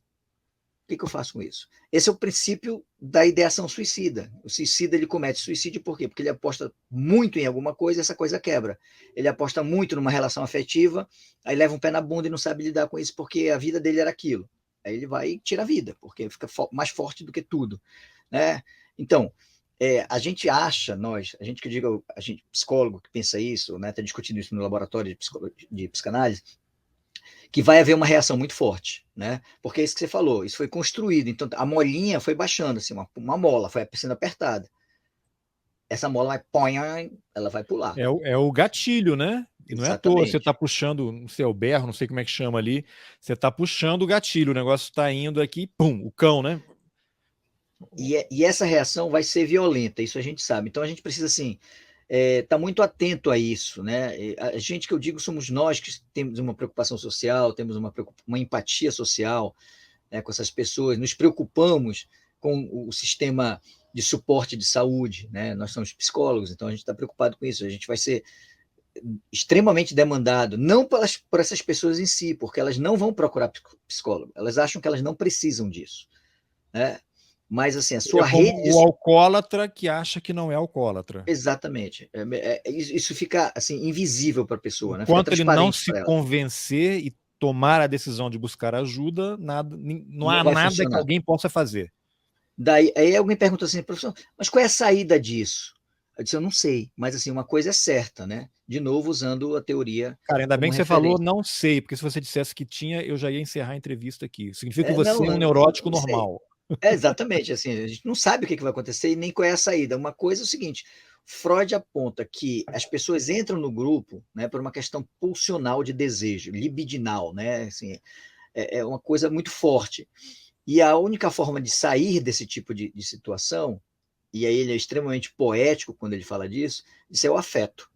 O que eu faço com isso? Esse é o princípio da ideação suicida. O suicida ele comete suicídio por quê? Porque ele aposta muito em alguma coisa e essa coisa quebra. Ele aposta muito numa relação afetiva, aí leva um pé na bunda e não sabe lidar com isso porque a vida dele era aquilo. Aí ele vai e tira a vida, porque fica mais forte do que tudo, né? Então, a gente acha, a gente que eu digo, a gente psicólogo que pensa isso, né, está discutindo isso no laboratório de psicanálise, que vai haver uma reação muito forte, né? Porque é isso que você falou, isso foi construído, então a molinha foi baixando, assim, uma mola foi sendo apertada. Essa mola ela vai pular. É o gatilho, né? E não é à toa, você Exatamente. está puxando, não sei, o berro, não sei como é que chama ali, você está puxando o gatilho, o negócio está indo aqui, pum, o cão, né? E essa reação vai ser violenta, isso a gente sabe. Então a gente precisa, assim, estar muito atento a isso, né? A gente que eu digo somos nós que temos uma preocupação social, temos uma empatia social, né, com essas pessoas, nos preocupamos com o sistema de suporte de saúde, né? Nós somos psicólogos, então a gente está preocupado com isso. A gente vai ser extremamente demandado, não por essas pessoas em si, porque elas não vão procurar psicólogo, elas acham que elas não precisam disso, né? Mas assim, a sua rede de... o alcoólatra que acha que não é alcoólatra. Exatamente. Isso fica assim invisível para a pessoa, né? Fica Enquanto ele não transparente se para ela. convencer e tomar a decisão de buscar ajuda, não há Não vai nada que funcionar. alguém possa fazer. Daí, aí alguém pergunta assim, professor, mas qual é a saída disso? Eu disse, eu não sei, mas assim, uma coisa é certa, né? De novo, usando a teoria Cara, ainda bem como que você falou, referência. não sei, porque se você dissesse que tinha, eu já ia encerrar a entrevista aqui. Significa que Não, você é um neurótico não sei. normal. Exatamente, assim, a gente não sabe o que vai acontecer e nem qual é a saída. Uma coisa é o seguinte, Freud aponta que as pessoas entram no grupo, né, por uma questão pulsional de desejo, libidinal, né? Assim, é uma coisa muito forte. E a única forma de sair desse tipo de situação, e aí ele é extremamente poético quando ele fala disso, isso é o afeto,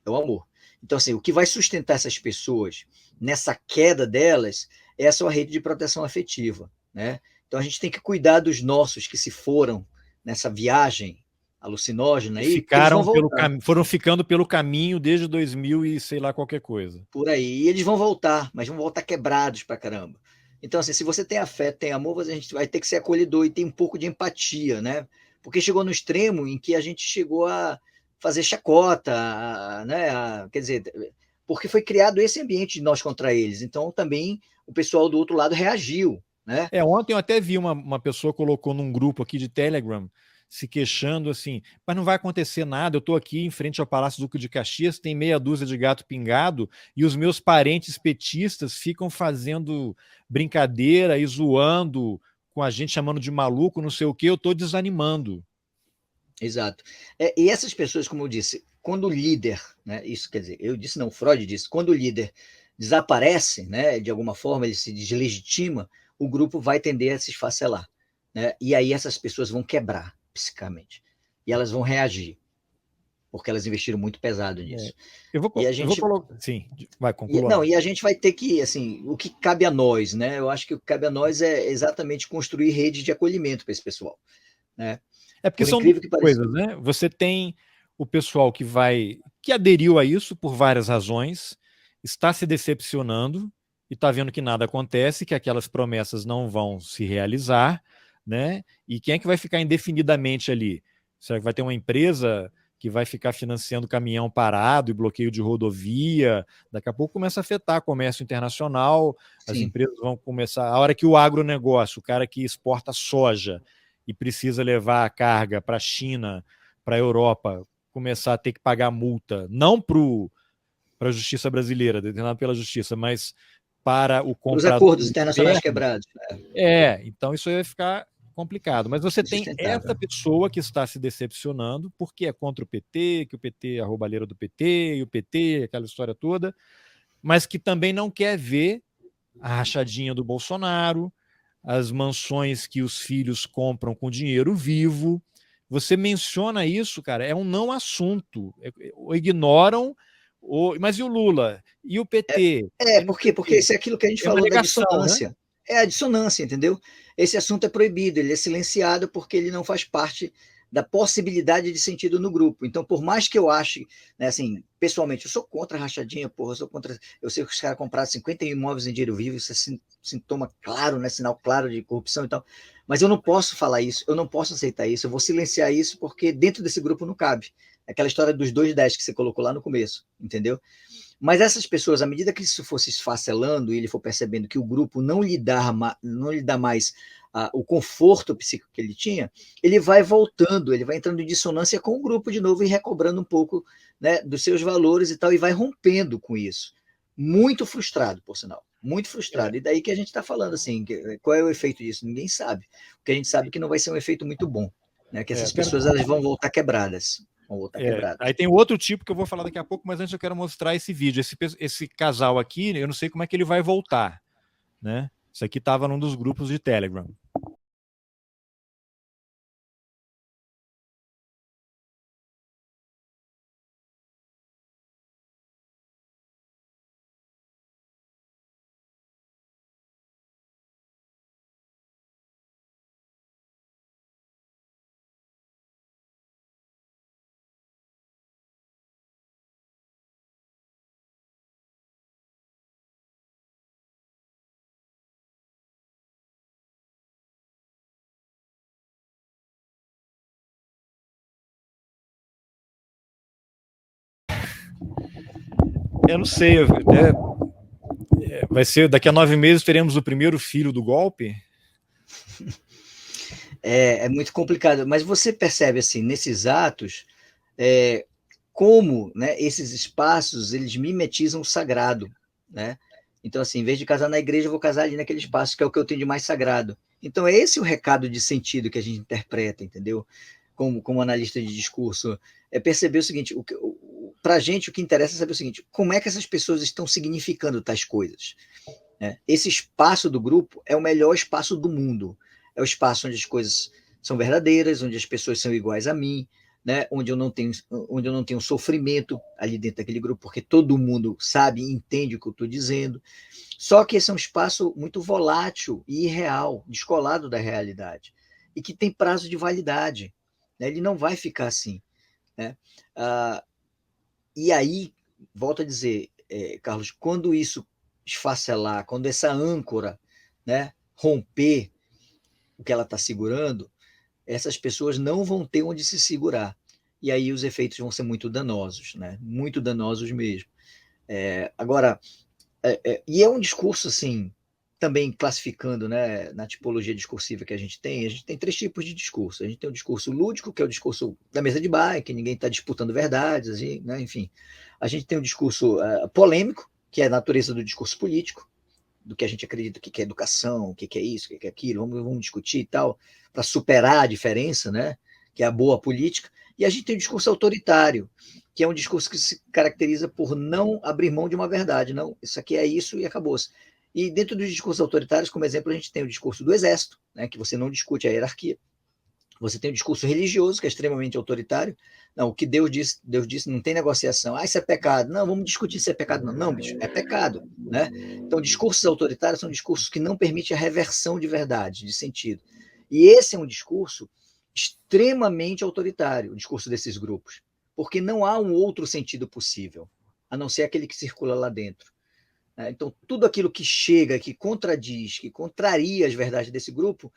é o amor. Então, assim, o que vai sustentar essas pessoas nessa queda delas é a sua rede de proteção afetiva, né? Então, a gente tem que cuidar dos nossos que se foram nessa viagem alucinógena E aí, porque eles vão ficaram voltar foram ficando pelo caminho desde 2000 e sei lá qualquer coisa. por aí. E eles vão voltar, mas vão voltar quebrados pra caramba. Então, assim, se você tem afeto, tem amor, a gente vai ter que ser acolhedor e ter um pouco de empatia, né? Porque chegou no extremo em que a gente chegou a fazer chacota, né? Quer dizer, porque foi criado esse ambiente de nós contra eles. Então, também o pessoal do outro lado reagiu, né? Ontem eu até vi uma pessoa colocou num grupo aqui de Telegram se queixando assim, mas não vai acontecer nada, eu estou aqui em frente ao Palácio Duque de Caxias, tem meia dúzia de gato pingado e os meus parentes petistas ficam fazendo brincadeira e zoando com a gente, chamando de maluco, não sei o que, eu estou desanimando. Exato. E essas pessoas, como eu disse, quando o líder, né, isso quer dizer, eu disse não, Freud disse, quando o líder desaparece, né, de alguma forma ele se deslegitima, o grupo vai tender a se esfacelar, né, e aí essas pessoas vão quebrar psicamente, e elas vão reagir. porque elas investiram muito pesado nisso. Eu vou colocar. Sim, vai, conclua. Não, e a gente vai ter que, assim, o que cabe a nós, né? Eu acho que o que cabe a nós é exatamente construir rede de acolhimento para esse pessoal, né? Porque são duas coisas, né? Você tem o pessoal que aderiu a isso por várias razões, está se decepcionando e está vendo que nada acontece, que aquelas promessas não vão se realizar, né? E quem é que vai ficar indefinidamente ali? Será que vai ter uma empresa que vai ficar financiando caminhão parado e bloqueio de rodovia? Daqui a pouco começa a afetar comércio internacional, as empresas vão começar... A hora que o agronegócio, o cara que exporta soja e precisa levar a carga para a China, para a Europa, começar a ter que pagar multa, não para a justiça brasileira, determinado pela justiça, mas para o comprador. Os acordos internacionais quebrados. Então isso aí vai ficar complicado. Mas você tem essa pessoa que está se decepcionando porque é contra o PT, que o PT é a roubalheira do PT, e o PT, aquela história toda, mas que também não quer ver a rachadinha do Bolsonaro, as mansões que os filhos compram com dinheiro vivo. Você menciona isso, cara, é um não assunto. Ignoram. Mas e o Lula? E o PT? Porque isso é aquilo que a gente falou da dissonância. Né? É a dissonância, entendeu? Esse assunto é proibido, ele é silenciado porque ele não faz parte da possibilidade de sentido no grupo. Então, por mais que eu ache, né, assim, pessoalmente, eu sou contra a rachadinha, porra, eu sei que os caras compraram 50 imóveis em dinheiro vivo, isso é sintoma claro, né, sinal claro de corrupção e tal, mas eu não posso falar isso, eu não posso aceitar isso, eu vou silenciar isso porque dentro desse grupo não cabe. Aquela história dos 2,10 que você colocou lá no começo, entendeu? Mas essas pessoas, à medida que isso for se esfacelando e ele for percebendo que o grupo não lhe dá mais o conforto psíquico que ele tinha, ele vai voltando, ele vai entrando em dissonância com o grupo de novo e recobrando um pouco, né, dos seus valores e tal, e vai rompendo com isso. Muito frustrado, por sinal. Muito frustrado. E daí que a gente está falando, assim, qual é o efeito disso? Ninguém sabe. Porque a gente sabe que não vai ser um efeito muito bom, né? Que essas pessoas elas vão voltar quebradas. Aí tem outro tipo que eu vou falar daqui a pouco, mas antes eu quero mostrar esse vídeo. Esse casal aqui, eu não sei como é que ele vai voltar, né? Isso aqui estava num dos grupos de Telegram. Eu não sei, né? Vai ser daqui a 9 meses teremos o primeiro filho do golpe? É muito complicado, mas você percebe assim nesses atos como, né, esses espaços eles mimetizam o sagrado, né? Então assim, em vez de casar na igreja, eu vou casar ali naquele espaço que é o que eu tenho de mais sagrado. Então é esse o recado de sentido que a gente interpreta, entendeu? Como analista de discurso, é perceber o seguinte: para a gente o que interessa é saber o seguinte: como é que essas pessoas estão significando tais coisas? Esse espaço do grupo é o melhor espaço do mundo. É o espaço onde as coisas são verdadeiras, onde as pessoas são iguais a mim, né? Onde eu não tenho sofrimento ali dentro daquele grupo, porque todo mundo sabe e entende o que eu estou dizendo. Só que esse é um espaço muito volátil e irreal, descolado da realidade, e que tem prazo de validade, né? Ele não vai ficar assim, né? E aí, volto a dizer, Carlos, quando isso esfacelar, quando essa âncora, né, romper o que ela está segurando, essas pessoas não vão ter onde se segurar. E aí os efeitos vão ser muito danosos, né? Muito danosos mesmo. Agora, e é um discurso, assim, também classificando, né, na tipologia discursiva que a gente tem 3 tipos de discurso. A gente tem o discurso lúdico, que é o discurso da mesa de bar, que ninguém está disputando verdades, assim, né, enfim. A gente tem o discurso polêmico, que é a natureza do discurso político, do que a gente acredita que é educação, o que é isso, o que é aquilo, vamos discutir e tal, para superar a diferença, né, que é a boa política. E a gente tem o discurso autoritário, que é um discurso que se caracteriza por não abrir mão de uma verdade. Não, isso aqui é isso e acabou-se. E dentro dos discursos autoritários, como exemplo, a gente tem o discurso do exército, né, que você não discute a hierarquia. Você tem o discurso religioso, que é extremamente autoritário. Não, o que Deus disse, não tem negociação. Ah, isso é pecado. Não, vamos discutir se é pecado. Não, não, bicho, é pecado, né? Então, discursos autoritários são discursos que não permitem a reversão de verdade, de sentido. E esse é um discurso extremamente autoritário, o discurso desses grupos, porque não há um outro sentido possível, a não ser aquele que circula lá dentro. Então, tudo aquilo que chega, que contradiz, que contraria as verdades desse grupo,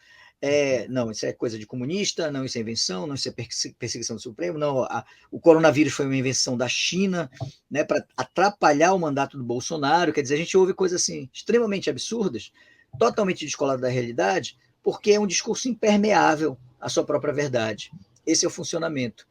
não, isso é coisa de comunista, não, isso é invenção, não, isso é perseguição do Supremo, não, o coronavírus foi uma invenção da China, né, para atrapalhar o mandato do Bolsonaro. Quer dizer, a gente ouve coisas assim extremamente absurdas, totalmente descoladas da realidade, porque é um discurso impermeável à sua própria verdade. Esse é o funcionamento.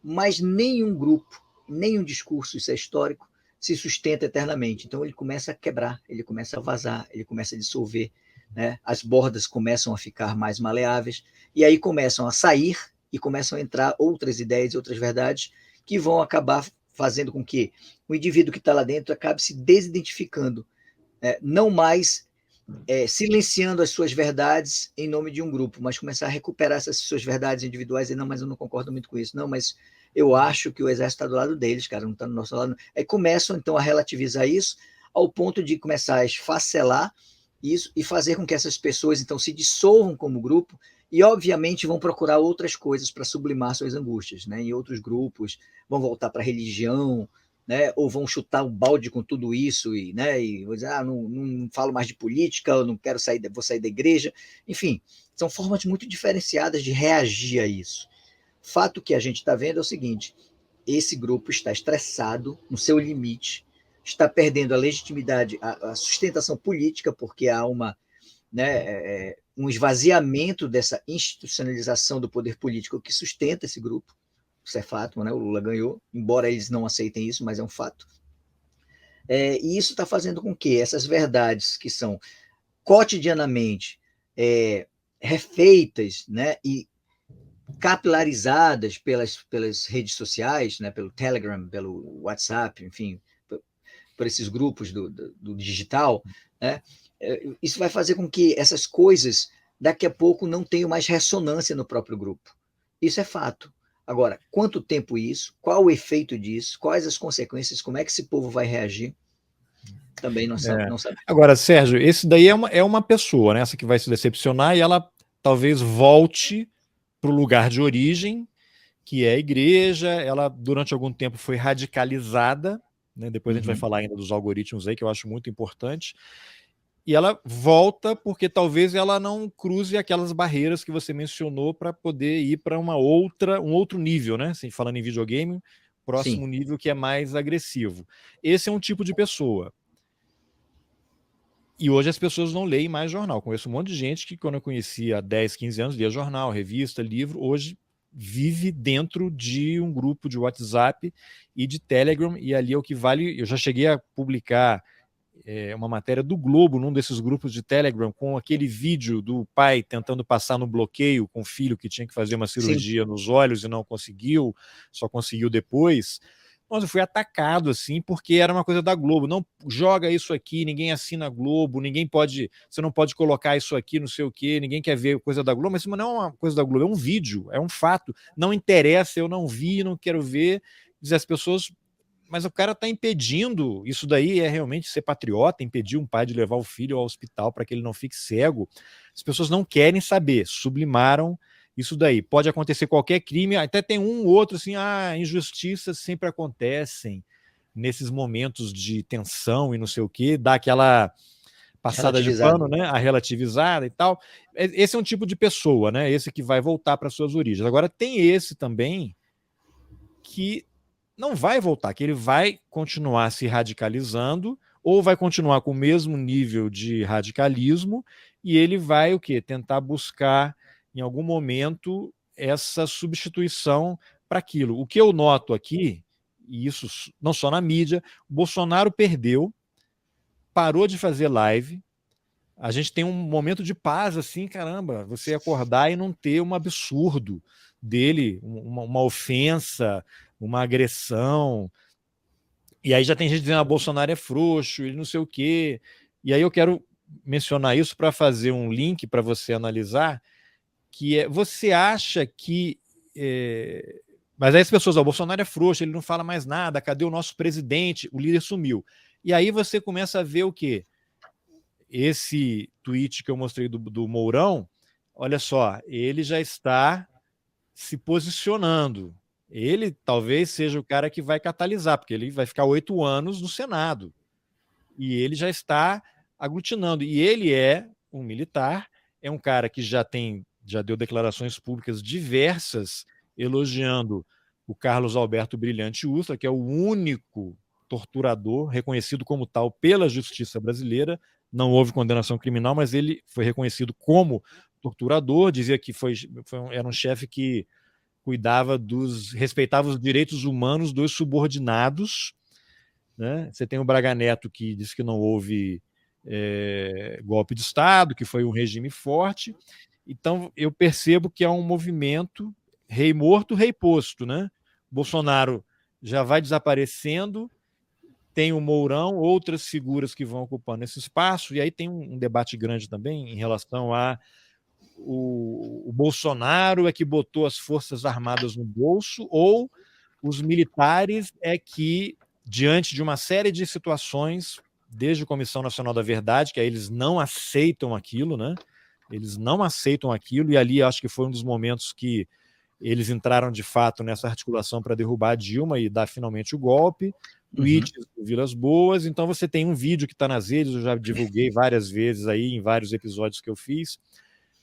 Mas nenhum grupo, nenhum discurso, isso é histórico, se sustenta eternamente. Então ele começa a quebrar, ele começa a vazar, ele começa a dissolver, né? As bordas começam a ficar mais maleáveis, e aí começam a sair e começam a entrar outras ideias e outras verdades que vão acabar fazendo com que o indivíduo que está lá dentro acabe se desidentificando, não mais silenciando as suas verdades em nome de um grupo, mas começar a recuperar essas suas verdades individuais e não, mas eu não concordo muito com isso, não, mas eu acho que o exército está do lado deles, cara, não está do nosso lado. Aí começam, então, a relativizar isso ao ponto de começar a esfacelar isso e fazer com que essas pessoas, então, se dissolvam como grupo e, obviamente, vão procurar outras coisas para sublimar suas angústias, né? Em outros grupos, vão voltar para a religião, né? Ou vão chutar um balde com tudo isso e vou dizer, não falo mais de política, eu não quero sair, vou sair da igreja. Enfim, são formas muito diferenciadas de reagir a isso. Fato que a gente está vendo é o seguinte: esse grupo está estressado no seu limite, está perdendo a legitimidade, a sustentação política, porque há um esvaziamento dessa institucionalização do poder político que sustenta esse grupo. Isso é fato, né? O Lula ganhou, embora eles não aceitem isso, mas é um fato. E isso está fazendo com que essas verdades que são cotidianamente refeitas, né, e capilarizadas pelas redes sociais, né, pelo Telegram, pelo WhatsApp, enfim, por esses grupos do digital, né, isso vai fazer com que essas coisas, daqui a pouco, não tenham mais ressonância no próprio grupo. Isso é fato. Agora, quanto tempo isso? Qual o efeito disso? Quais as consequências? Como é que esse povo vai reagir? Também não sabe. Agora, Sérgio, esse daí é uma pessoa, né, essa que vai se decepcionar, e ela talvez volte para o lugar de origem, que é a igreja. Ela, durante algum tempo, foi radicalizada, né? Depois a gente vai falar ainda dos algoritmos aí, que eu acho muito importante, e ela volta porque talvez ela não cruze aquelas barreiras que você mencionou para poder ir para um outro nível, né? Assim, falando em videogame, próximo nível que é mais agressivo. Esse é um tipo de pessoa. E hoje as pessoas não leem mais jornal. Conheço um monte de gente que, quando eu conhecia há 10, 15 anos, lia jornal, revista, livro, hoje vive dentro de um grupo de WhatsApp e de Telegram, e ali é o que vale. Eu já cheguei a publicar uma matéria do Globo num desses grupos de Telegram, com aquele vídeo do pai tentando passar no bloqueio com o filho que tinha que fazer uma cirurgia nos olhos e não conseguiu, só conseguiu depois. Mas eu fui atacado, assim, porque era uma coisa da Globo. Não joga isso aqui, ninguém assina a Globo, você não pode colocar isso aqui, não sei o quê, ninguém quer ver coisa da Globo. Mas não é uma coisa da Globo, é um vídeo, é um fato. Não interessa, eu não vi, não quero ver. Dizer as pessoas, mas o cara está impedindo. Isso daí é realmente ser patriota, impedir um pai de levar o filho ao hospital para que ele não fique cego. As pessoas não querem saber, sublimaram isso daí. Pode acontecer qualquer crime, até tem um ou outro assim, injustiças sempre acontecem nesses momentos de tensão e não sei o quê, dá aquela passada de pano, né, a relativizada e tal. Esse é um tipo de pessoa, né, esse que vai voltar para suas origens. Agora tem esse também que não vai voltar, que ele vai continuar se radicalizando, ou vai continuar com o mesmo nível de radicalismo, e ele vai o quê? Tentar buscar em algum momento essa substituição para aquilo. O que eu noto aqui, e isso não só na mídia, o Bolsonaro perdeu, parou de fazer live, a gente tem um momento de paz, assim, caramba, você acordar e não ter um absurdo dele, uma ofensa, uma agressão. E aí já tem gente dizendo, Bolsonaro é frouxo, ele não sei o quê. E aí eu quero mencionar isso para fazer um link para você analisar que é, você acha que... mas aí as pessoas, o Bolsonaro é frouxo, ele não fala mais nada, cadê o nosso presidente? O líder sumiu. E aí você começa a ver o quê? Esse tweet que eu mostrei do Mourão, olha só, ele já está se posicionando. Ele talvez seja o cara que vai catalisar, porque ele vai ficar 8 anos no Senado. E ele já está aglutinando. E ele é um militar, é um cara que já deu declarações públicas diversas elogiando o Carlos Alberto Brilhante Ustra, que é o único torturador reconhecido como tal pela justiça brasileira. Não houve condenação criminal, mas ele foi reconhecido como torturador, dizia que era um chefe que respeitava os direitos humanos dos subordinados, né? Você tem o Braga Neto, que diz que não houve golpe de Estado, que foi um regime forte. Então, eu percebo que é um movimento rei morto, rei posto, né? Bolsonaro já vai desaparecendo, tem o Mourão, outras figuras que vão ocupando esse espaço, e aí tem um debate grande também em relação a o Bolsonaro é que botou as Forças Armadas no bolso, ou os militares é que, diante de uma série de situações, desde a Comissão Nacional da Verdade, que aí eles não aceitam aquilo, né? Eles não aceitam aquilo, e ali acho que foi um dos momentos que eles entraram de fato nessa articulação para derrubar a Dilma e dar finalmente o golpe. Tweets do Vilas Boas. Então você tem um vídeo que está nas redes, eu já divulguei várias vezes aí, em vários episódios que eu fiz,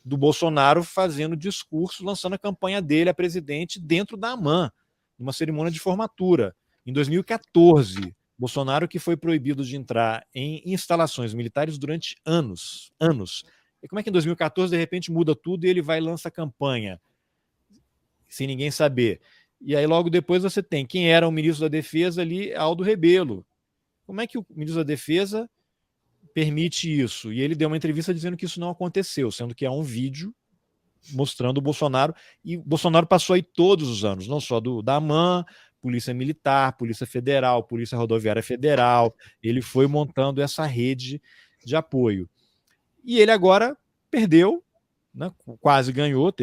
do Bolsonaro fazendo discurso, lançando a campanha dele a presidente dentro da AMAN, numa cerimônia de formatura. Em 2014, Bolsonaro, que foi proibido de entrar em instalações militares durante anos. E como é que em 2014, de repente, muda tudo e ele vai e lança a campanha, sem ninguém saber? E aí logo depois você tem quem era o ministro da Defesa ali, Aldo Rebelo. Como é que o ministro da Defesa permite isso? E ele deu uma entrevista dizendo que isso não aconteceu, sendo que há um vídeo mostrando o Bolsonaro, e o Bolsonaro passou aí todos os anos, não só da AMAN, Polícia Militar, Polícia Federal, Polícia Rodoviária Federal, ele foi montando essa rede de apoio. E ele agora perdeu, né, quase ganhou,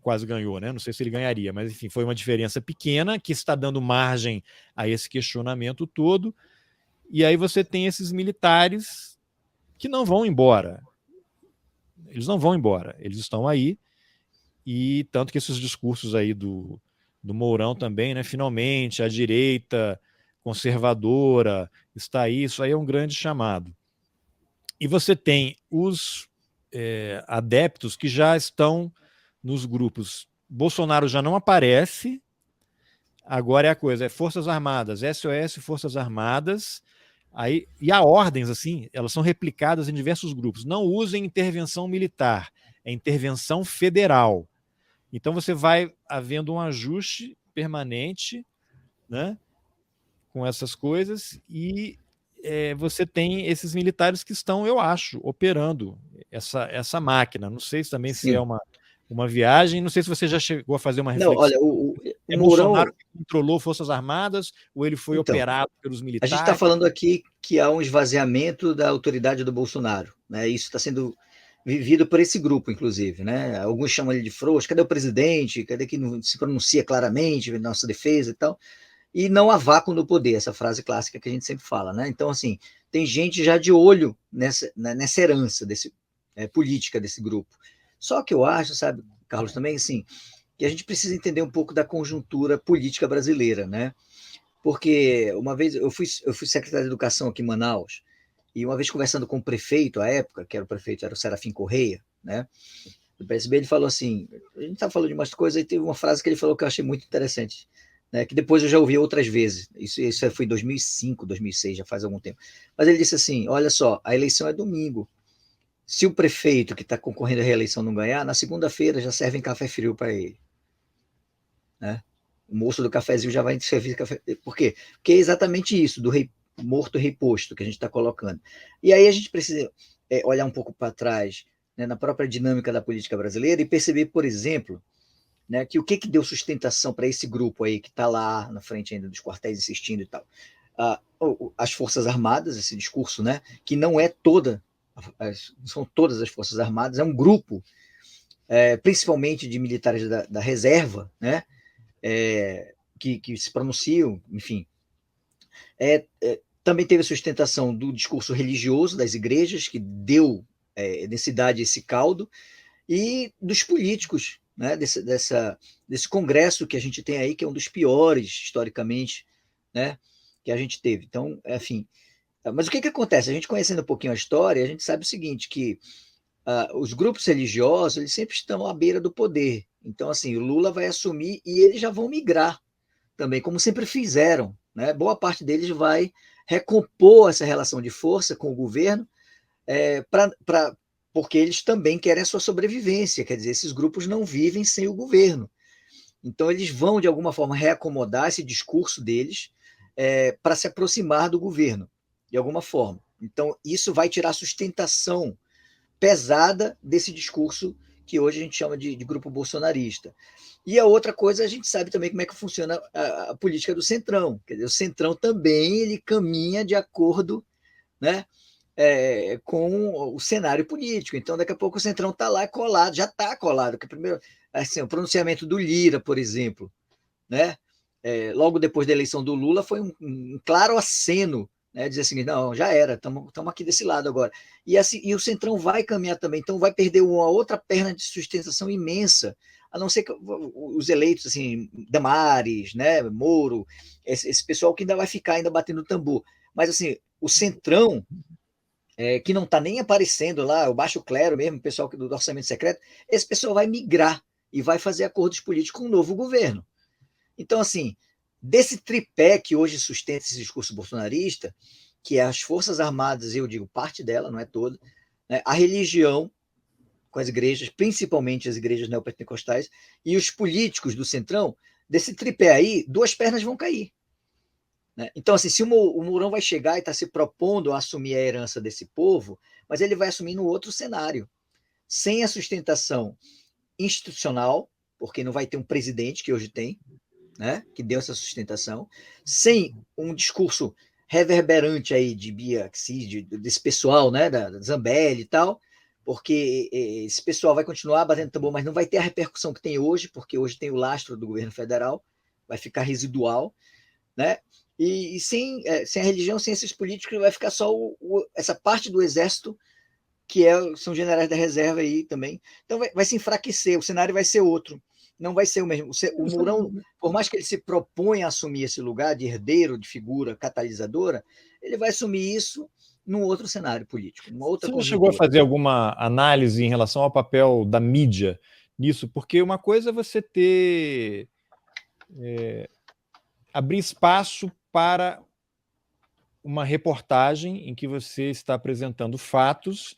quase ganhou, né? Não sei se ele ganharia, mas enfim, foi uma diferença pequena que está dando margem a esse questionamento todo. E aí você tem esses militares que não vão embora. Eles não vão embora, eles estão aí, e tanto que esses discursos aí do Mourão também, né? Finalmente a direita conservadora está aí, isso aí é um grande chamado. E você tem os adeptos que já estão nos grupos. Bolsonaro já não aparece, agora é a coisa, é Forças Armadas, SOS Forças Armadas, aí, e há ordens, assim, elas são replicadas em diversos grupos. Não usem intervenção militar, é intervenção federal. Então você vai havendo um ajuste permanente, né, com essas coisas, e você tem esses militares que estão, eu acho, operando essa máquina. Não sei também se é uma viagem, não sei se você já chegou a fazer uma reflexão. Não, olha, o Bolsonaro que controlou Forças Armadas, ou ele foi operado pelos militares? A gente está falando aqui que há um esvaziamento da autoridade do Bolsonaro, né? Isso está sendo vivido por esse grupo, inclusive, né? Alguns chamam ele de frouxo, cadê o presidente? Cadê que não se pronuncia claramente em nossa defesa e tal? E não há vácuo no poder, essa frase clássica que a gente sempre fala, né? Então, assim, tem gente já de olho nessa herança política desse grupo. Só que eu acho, sabe, Carlos, também, assim, que a gente precisa entender um pouco da conjuntura política brasileira, né? Porque uma vez eu fui secretário de Educação aqui em Manaus, e uma vez conversando com o prefeito, à época, que era o prefeito, era o Serafim Correia, né? Do PSB, ele falou assim, a gente estava falando de umas coisas, e teve uma frase que ele falou que eu achei muito interessante, né, que depois eu já ouvi outras vezes, isso foi em 2005, 2006, já faz algum tempo, mas ele disse assim, olha só, a eleição é domingo, se o prefeito que está concorrendo à reeleição não ganhar, na segunda-feira já servem café frio para ele, né? O moço do cafezinho já vai servir café, por quê? Porque é exatamente isso, do rei morto, rei posto, que a gente está colocando, e aí a gente precisa olhar um pouco para trás, né, na própria dinâmica da política brasileira, e perceber, por exemplo, né, que o que deu sustentação para esse grupo aí que está lá na frente ainda dos quartéis insistindo e tal? As Forças Armadas, esse discurso, né, que não é são todas as Forças Armadas, é um grupo principalmente de militares da reserva, né, que se pronunciam, enfim. Também teve a sustentação do discurso religioso das igrejas, que deu densidade a esse caldo, e dos políticos, né, desse congresso que a gente tem aí, que é um dos piores, historicamente, né, que a gente teve. Então, enfim. Mas o que acontece? A gente conhecendo um pouquinho a história, a gente sabe o seguinte, que os grupos religiosos, eles sempre estão à beira do poder. Então, assim, o Lula vai assumir e eles já vão migrar também, como sempre fizeram, né? Boa parte deles vai recompor essa relação de força com o governo, porque eles também querem a sua sobrevivência, quer dizer, esses grupos não vivem sem o governo. Então, eles vão, de alguma forma, reacomodar esse discurso deles para se aproximar do governo, de alguma forma. Então, isso vai tirar sustentação pesada desse discurso que hoje a gente chama de grupo bolsonarista. E a outra coisa, a gente sabe também como é que funciona a política do Centrão. Quer dizer, o Centrão também ele caminha de acordo, né, com o cenário político. Então, daqui a pouco o Centrão está lá colado, já está colado. Porque primeiro, assim, o pronunciamento do Lira, por exemplo, né, logo depois da eleição do Lula, foi um claro aceno, né, dizer assim, não, já era, estamos aqui desse lado agora. E o Centrão vai caminhar também, então vai perder uma outra perna de sustentação imensa, a não ser que os eleitos, assim, Damares, né, Moro, esse pessoal que ainda vai ficar ainda batendo tambor. Mas, assim, o Centrão, que não está nem aparecendo lá, o baixo clero mesmo, o pessoal do orçamento secreto, esse pessoal vai migrar e vai fazer acordos políticos com o novo governo. Então, assim, desse tripé que hoje sustenta esse discurso bolsonarista, que é as Forças Armadas, eu digo parte dela, não é toda, né, a religião, com as igrejas, principalmente as igrejas neopentecostais, e os políticos do Centrão, desse tripé aí, duas pernas vão cair. Né? Então, assim, se o Mourão vai chegar e está se propondo a assumir a herança desse povo, mas ele vai assumir no outro cenário, sem a sustentação institucional, porque não vai ter um presidente que hoje tem, né, que deu essa sustentação, sem um discurso reverberante aí de Bia Kicis, desse pessoal, né, da Zambelli e tal, porque esse pessoal vai continuar batendo tambor, mas não vai ter a repercussão que tem hoje, porque hoje tem o lastro do governo federal, vai ficar residual, né? E sem a religião, sem esses políticos, vai ficar só essa parte do exército, que são generais da reserva aí também. Então vai se enfraquecer, o cenário vai ser outro. Não vai ser o mesmo. O Mourão, por mais que ele se proponha a assumir esse lugar de herdeiro, de figura catalisadora, ele vai assumir isso num outro cenário político, numa outra conjuntura. Você chegou a fazer alguma análise em relação ao papel da mídia nisso? Porque uma coisa é você abrir espaço para uma reportagem em que você está apresentando fatos,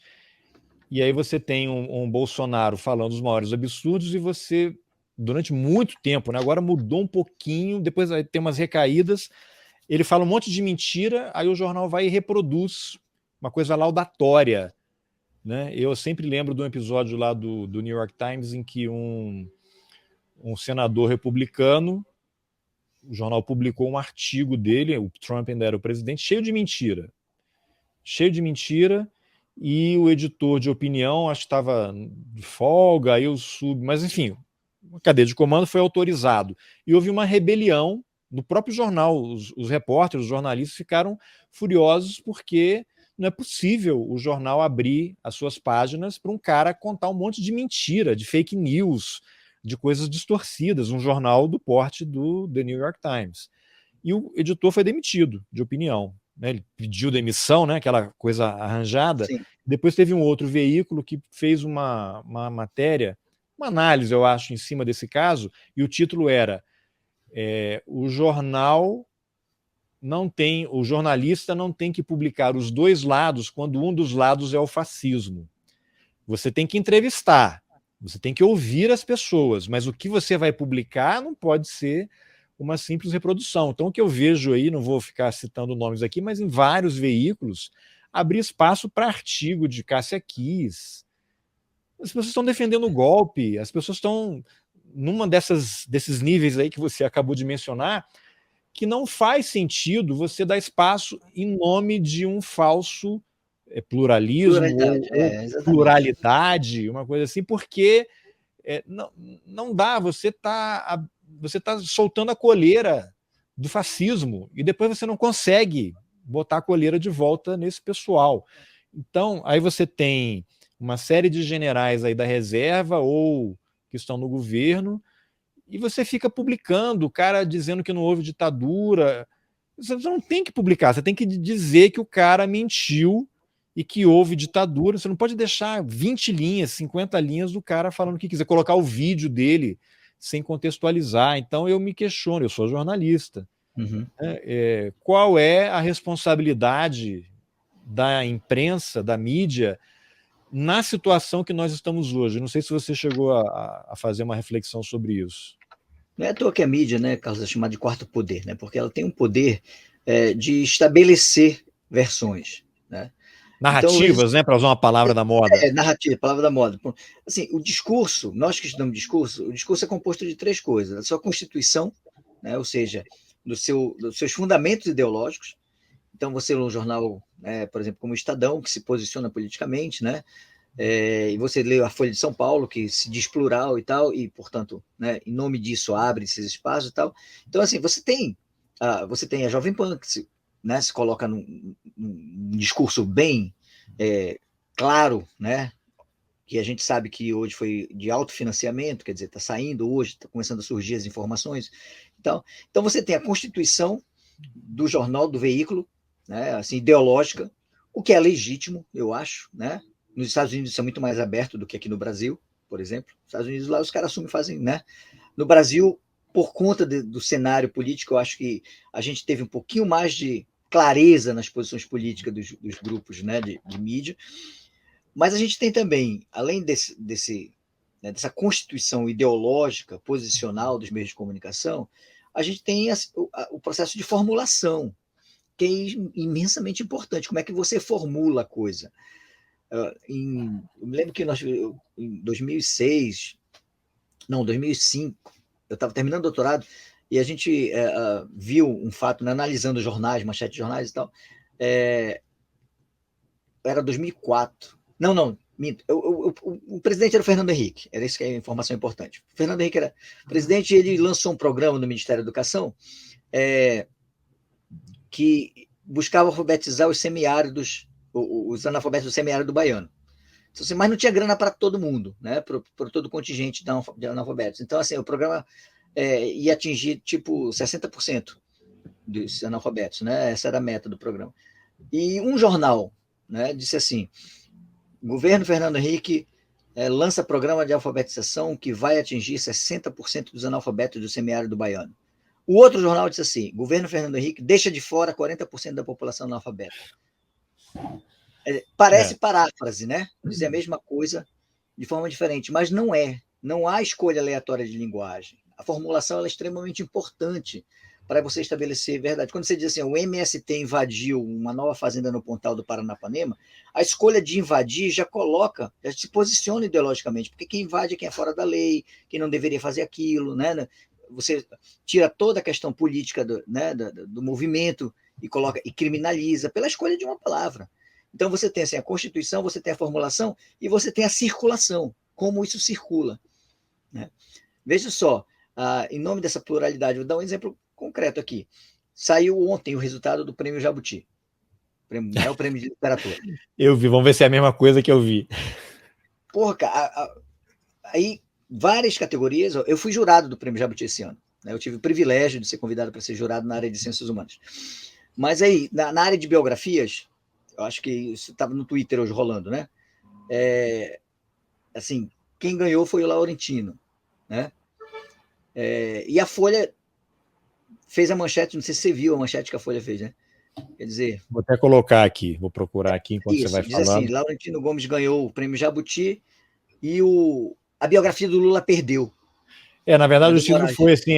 e aí você tem um Bolsonaro falando os maiores absurdos, e você, durante muito tempo, né, agora mudou um pouquinho, depois vai ter umas recaídas, ele fala um monte de mentira, aí o jornal vai e reproduz uma coisa laudatória. Né? Eu sempre lembro de um episódio lá do New York Times em que um senador republicano, o jornal publicou um artigo dele, o Trump ainda era o presidente, cheio de mentira, e o editor de opinião, acho que estava de folga, aí mas enfim, a cadeia de comando foi autorizado, e houve uma rebelião no próprio jornal, os repórteres, os jornalistas ficaram furiosos porque não é possível o jornal abrir as suas páginas para um cara contar um monte de mentira, de fake news, de coisas distorcidas, um jornal do porte do The New York Times. E o editor foi demitido, de opinião. Né? Ele pediu demissão, né? Aquela coisa arranjada. Sim. Depois teve um outro veículo que fez uma matéria, uma análise, eu acho, em cima desse caso, e o título era o jornalista não tem que publicar os dois lados quando um dos lados é o fascismo. Você tem que entrevistar, você tem que ouvir as pessoas, mas o que você vai publicar não pode ser uma simples reprodução. Então, o que eu vejo aí, não vou ficar citando nomes aqui, mas em vários veículos, abrir espaço para artigo de Cássia Kiss. As pessoas estão defendendo o golpe, as pessoas estão numa desses níveis aí que você acabou de mencionar, que não faz sentido você dar espaço em nome de um falso pluralismo, pluralidade, uma coisa assim, porque Não dá, você está soltando a coleira do fascismo e depois você não consegue botar a coleira de volta nesse pessoal. Então, aí você tem uma série de generais aí da reserva ou que estão no governo e você fica publicando, o cara dizendo que não houve ditadura. Você não tem que publicar, você tem que dizer que o cara mentiu e que houve ditadura. Você não pode deixar 20 linhas, 50 linhas do cara falando o que quiser, colocar o vídeo dele sem contextualizar. Então eu me questiono, eu sou jornalista. Uhum. Qual é a responsabilidade da imprensa, da mídia, na situação que nós estamos hoje? Não sei se você chegou a fazer uma reflexão sobre isso. Não é à toa que a mídia, né, Carlos, é chamada de quarto poder, né, porque ela tem um poder de estabelecer versões, né? Narrativas, então, né, para usar uma palavra da moda. Narrativa, palavra da moda. Assim, o discurso, nós que estudamos discurso, o discurso é composto de 3 coisas: a sua constituição, né, ou seja, dos seus fundamentos ideológicos. Então, você lê um jornal, por exemplo, como o Estadão, que se posiciona politicamente, né? E você lê a Folha de São Paulo, que se diz plural e tal, e, portanto, né, em nome disso, abre esses espaços e tal. Então, assim, você tem a Jovem Pan, que se coloca num discurso bem claro, né, que a gente sabe que hoje foi de autofinanciamento, quer dizer, está saindo hoje, está começando a surgir as informações. Então você tem a constituição do jornal, do veículo, né, assim, ideológica, o que é legítimo, eu acho, né? Nos Estados Unidos isso é muito mais aberto do que aqui no Brasil, por exemplo. Nos Estados Unidos lá os caras assumem e fazem, né? No Brasil, por conta do cenário político, eu acho que a gente teve um pouquinho mais de clareza nas posições políticas dos grupos, né, de mídia. Mas a gente tem também, além dessa constituição ideológica, posicional dos meios de comunicação, a gente tem o processo de formulação, que é imensamente importante. Como é que você formula a coisa? Eu me lembro que em 2006, não, 2005, eu estava terminando o doutorado e a gente viu um fato, né, analisando jornais, manchetes de jornais e tal. Era 2004. Não, minto. O presidente era o Fernando Henrique, era isso que é a informação importante. O Fernando Henrique era presidente e ele lançou um programa no Ministério da Educação que buscava alfabetizar os semiáridos, os analfabetos do semiárido baiano. Então, assim, mas não tinha grana para todo mundo, né? Para todo o contingente de analfabetos. Então, assim, o programa ia atingir tipo 60% dos analfabetos, né? Essa era a meta do programa. E um jornal, né, disse assim: o governo Fernando Henrique lança programa de alfabetização que vai atingir 60% dos analfabetos do semiárido baiano. O outro jornal disse assim: governo Fernando Henrique deixa de fora 40% da população analfabeta. Parece paráfrase, né? Dizer a mesma coisa de forma diferente, mas não é. Não há escolha aleatória de linguagem. A formulação é extremamente importante para você estabelecer verdade. Quando você diz assim, o MST invadiu uma nova fazenda no Pontal do Paranapanema, a escolha de invadir já se posiciona ideologicamente, porque quem invade é quem é fora da lei, quem não deveria fazer aquilo, né? Você tira toda a questão política do movimento e criminaliza pela escolha de uma palavra. Então você tem assim, a Constituição, você tem a formulação e você tem a circulação, como isso circula, né? Veja só, em nome dessa pluralidade, vou dar um exemplo concreto aqui. Saiu ontem o resultado do Prêmio Jabuti. É o Prêmio de Literatura. Eu vi, vamos ver se é a mesma coisa que eu vi. Porra, cara, aí várias categorias. Eu fui jurado do Prêmio Jabuti esse ano, né? Eu tive o privilégio de ser convidado para ser jurado na área de Ciências Humanas. Mas aí, na área de biografias, eu acho que isso estava no Twitter hoje rolando, né? Assim, quem ganhou foi o Laurentino, né? E a Folha fez a manchete, não sei se você viu a manchete que a Folha fez, né? Quer dizer... Vou até colocar aqui, vou procurar aqui enquanto você vai diz falando. assim, Laurentino Gomes ganhou o Prêmio Jabuti e a biografia do Lula perdeu. Na verdade, o título foi assim,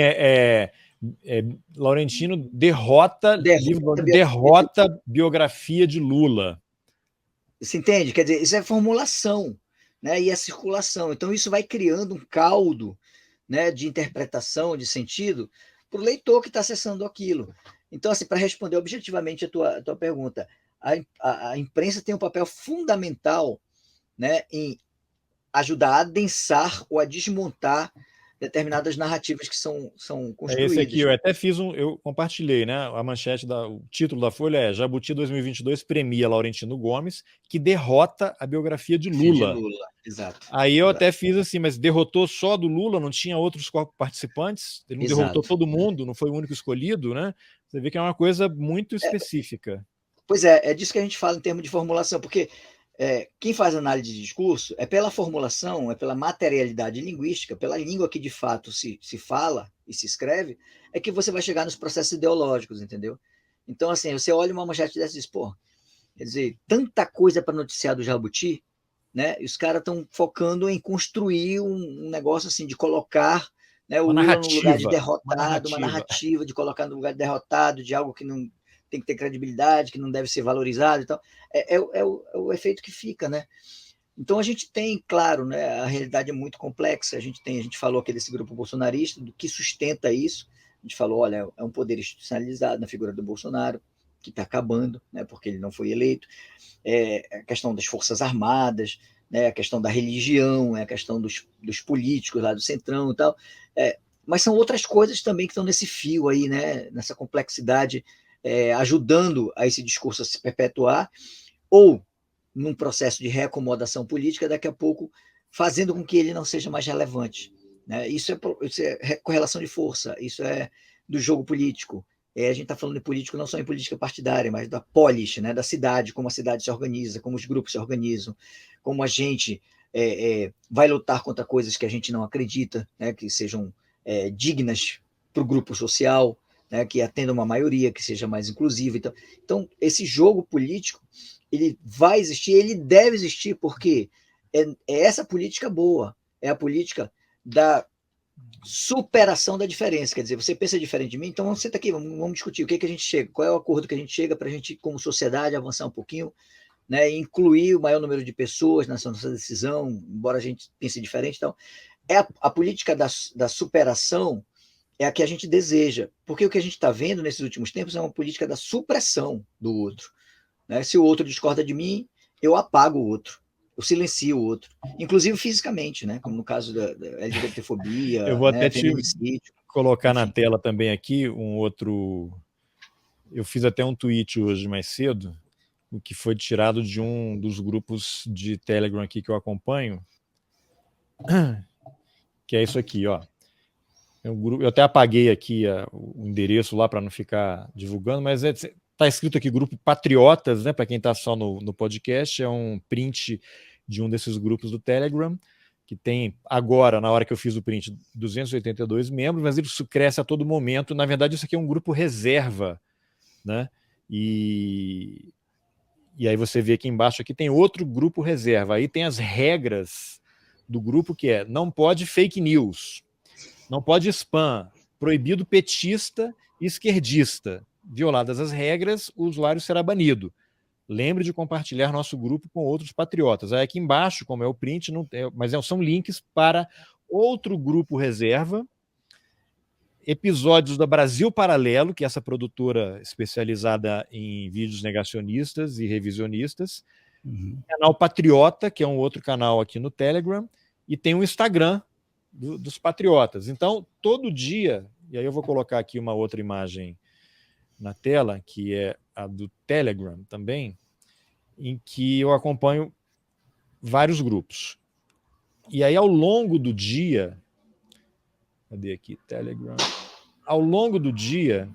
Laurentino derrota biografia de Lula. Você entende? Quer dizer, isso é formulação, né? E a circulação. Então, isso vai criando um caldo, né, de interpretação, de sentido, para o leitor que está acessando aquilo. Então, assim, para responder objetivamente a tua pergunta, a imprensa tem um papel fundamental, né, em ajudar a adensar ou a desmontar determinadas narrativas que são É construídas. esse aqui, eu até fiz eu compartilhei, né? A manchete, o título da Folha é Jabuti 2022 premia Laurentino Gomes, que derrota a biografia de Lula. Exato. Aí eu até fiz assim, mas derrotou só do Lula, não tinha outros participantes? Ele não derrotou todo mundo, não foi o único escolhido, né? Você vê que é uma coisa muito específica. Pois é disso que a gente fala em termos de formulação, porque quem faz análise de discurso é pela formulação, é pela materialidade linguística, pela língua que de fato se fala e se escreve, é que você vai chegar nos processos ideológicos, entendeu? Então, assim, você olha uma manchete dessa e diz, pô, quer dizer, tanta coisa para noticiar do Jabuti, né? E os caras estão focando em construir um negócio assim, de colocar, né, o Lula no lugar de derrotado, uma narrativa de colocar no lugar de derrotado, de algo que não tem que ter credibilidade, que não deve ser valorizado e tal. É o efeito que fica, né? Então a gente tem, claro, né, a realidade é muito complexa. A gente falou aqui desse grupo bolsonarista, do que sustenta isso. A gente falou, olha, é um poder institucionalizado na figura do Bolsonaro, que está acabando, né, porque ele não foi eleito. A questão das Forças Armadas, né, a questão da religião, a questão dos políticos lá do Centrão e tal. Mas são outras coisas também que estão nesse fio aí, né, nessa complexidade, ajudando a esse discurso a se perpetuar, ou num processo de reacomodação política, daqui a pouco fazendo com que ele não seja mais relevante. Né? Isso é correlação de força, isso é do jogo político. A gente está falando de político não só em política partidária, mas da polis, né? Da cidade, como a cidade se organiza, como os grupos se organizam, como a gente vai lutar contra coisas que a gente não acredita, né? Que sejam dignas para o grupo social, né, que atenda uma maioria, que seja mais inclusiva. Então, esse jogo político, ele vai existir, ele deve existir, porque é essa política boa, é a política da superação da diferença. Quer dizer, você pensa diferente de mim, então vamos sentar aqui, vamos discutir o que a gente chega, qual é o acordo que a gente chega para a gente, como sociedade, avançar um pouquinho, né, incluir o maior número de pessoas nessa nossa decisão, embora a gente pense diferente. Então, a política da superação é a que a gente deseja, porque o que a gente está vendo nesses últimos tempos é uma política da supressão do outro. Né? Se o outro discorda de mim, eu apago o outro, eu silencio o outro, inclusive fisicamente, né? Como no caso da LGBTfobia, eu vou até feminicídio. Colocar enfim. Na tela também aqui um outro... Eu fiz até um tweet hoje mais cedo, o que foi tirado de um dos grupos de Telegram aqui que eu acompanho, que é isso aqui, ó. Eu até apaguei aqui o endereço lá para não ficar divulgando, mas está escrito aqui Grupo Patriotas, né? Para quem está só no podcast, é um print de um desses grupos do Telegram, que tem agora, na hora que eu fiz o print, 282 membros, mas isso cresce a todo momento. Na verdade, isso aqui é um grupo reserva, né? E aí você vê aqui embaixo, aqui tem outro grupo reserva. Aí tem as regras do grupo, que é: não pode fake news, não pode spam, proibido petista e esquerdista. Violadas as regras, o usuário será banido. Lembre de compartilhar nosso grupo com outros patriotas. Aí aqui embaixo, como é o print, mas são links para outro grupo reserva, episódios da Brasil Paralelo, que é essa produtora especializada em vídeos negacionistas e revisionistas, canal Patriota, que é um outro canal aqui no Telegram, e tem um Instagram dos patriotas. Então, todo dia, e aí eu vou colocar aqui uma outra imagem na tela, que é a do Telegram também, em que eu acompanho vários grupos. E aí, ao longo do dia, cadê aqui? Telegram. Ao longo do dia,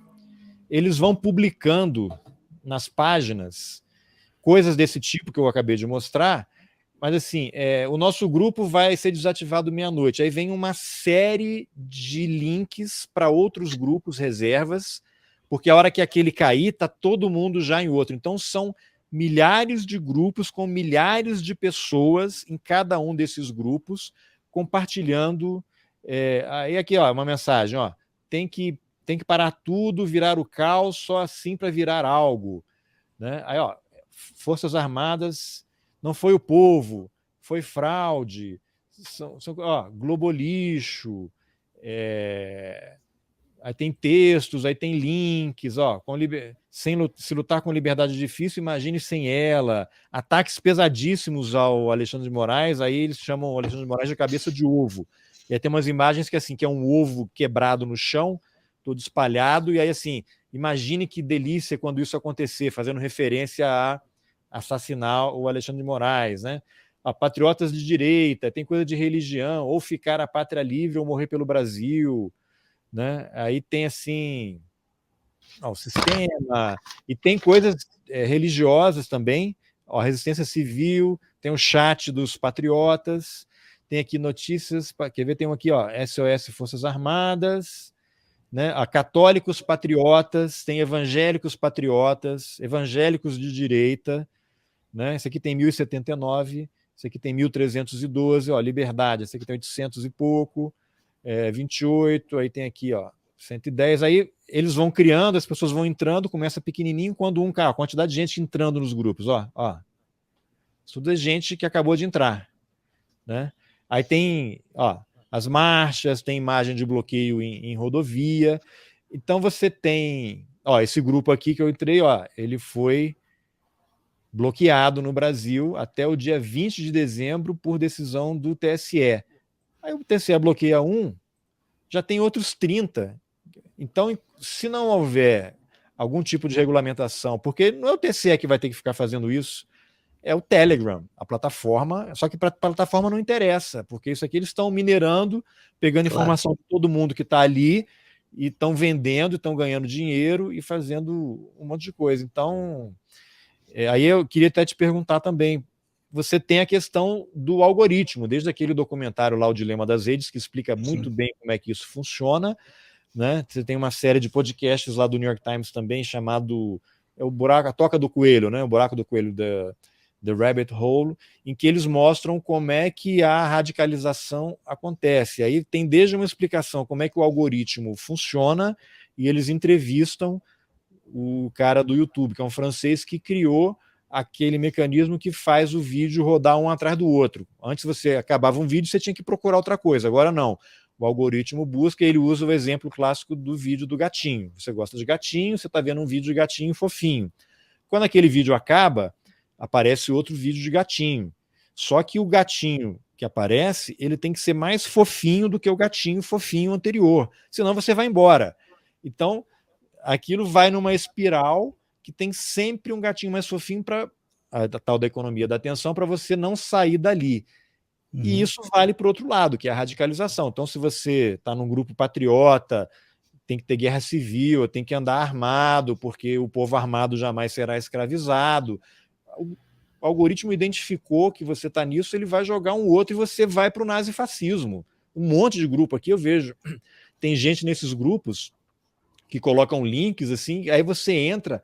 eles vão publicando nas páginas coisas desse tipo que eu acabei de mostrar. Mas assim, o nosso grupo vai ser desativado meia-noite. Aí vem uma série de links para outros grupos reservas, porque a hora que aquele cair, está todo mundo já em outro. Então são milhares de grupos com milhares de pessoas em cada um desses grupos compartilhando. Aí aqui, ó, uma mensagem, ó, tem que parar tudo, virar o caos, só assim para virar algo. Né? Aí, ó, Forças Armadas... Não foi o povo, foi fraude, globolixo, Aí tem textos, aí tem links, ó, se lutar com liberdade é difícil, imagine sem ela. Ataques pesadíssimos ao Alexandre de Moraes, aí eles chamam o Alexandre de Moraes de cabeça de ovo. E aí tem umas imagens que é um ovo quebrado no chão, todo espalhado, e aí assim, imagine que delícia quando isso acontecer, fazendo referência a assassinar o Alexandre de Moraes, né? A patriotas de direita, tem coisa de religião, ou ficar a pátria livre ou morrer pelo Brasil, né? Aí tem assim o sistema, e tem coisas religiosas também, ó, a resistência civil, tem o chat dos patriotas, tem aqui notícias, quer ver, tem um aqui, ó, SOS Forças Armadas, né? A católicos patriotas, tem evangélicos patriotas, evangélicos de direita, né? Esse aqui tem 1079, esse aqui tem 1312, ó, Liberdade, esse aqui tem 800 e pouco, 28, aí tem aqui, ó, 110, aí eles vão criando, as pessoas vão entrando, começa pequenininho, quando a quantidade de gente entrando nos grupos, ó, isso tudo é gente que acabou de entrar, né? Aí tem, ó, as marchas, tem imagem de bloqueio em rodovia, então você tem, ó, esse grupo aqui que eu entrei, ó, ele foi bloqueado no Brasil até o dia 20 de dezembro por decisão do TSE. Aí o TSE bloqueia já tem outros 30. Então, se não houver algum tipo de regulamentação, porque não é o TSE que vai ter que ficar fazendo isso, é o Telegram, a plataforma, só que para a plataforma não interessa, porque isso aqui eles estão minerando, pegando informação de todo mundo que está ali, e estão vendendo, estão ganhando dinheiro e fazendo um monte de coisa. Então, aí eu queria até te perguntar também, você tem a questão do algoritmo, desde aquele documentário lá, O Dilema das Redes, que explica muito bem como é que isso funciona, né? Você tem uma série de podcasts lá do New York Times também, chamado a Toca do Coelho, né? O Buraco do Coelho, The Rabbit Hole, em que eles mostram como é que a radicalização acontece. Aí tem desde uma explicação como é que o algoritmo funciona, e eles entrevistam o cara do YouTube, que é um francês que criou aquele mecanismo que faz o vídeo rodar um atrás do outro. Antes você acabava um vídeo, você tinha que procurar outra coisa, agora não. O algoritmo busca, ele usa o exemplo clássico do vídeo do gatinho. Você gosta de gatinho, você está vendo um vídeo de gatinho fofinho. Quando aquele vídeo acaba, aparece outro vídeo de gatinho. Só que o gatinho que aparece, ele tem que ser mais fofinho do que o gatinho fofinho anterior, senão você vai embora. Então, aquilo vai numa espiral que tem sempre um gatinho mais fofinho para a tal da economia da atenção, para você não sair dali. E isso vale para o outro lado, que é a radicalização. Então, se você está num grupo patriota, tem que ter guerra civil, tem que andar armado, porque o povo armado jamais será escravizado. O algoritmo identificou que você está nisso, ele vai jogar um outro e você vai para o nazifascismo. Um monte de grupo aqui, eu vejo. Tem gente nesses grupos que colocam links, assim, aí você entra,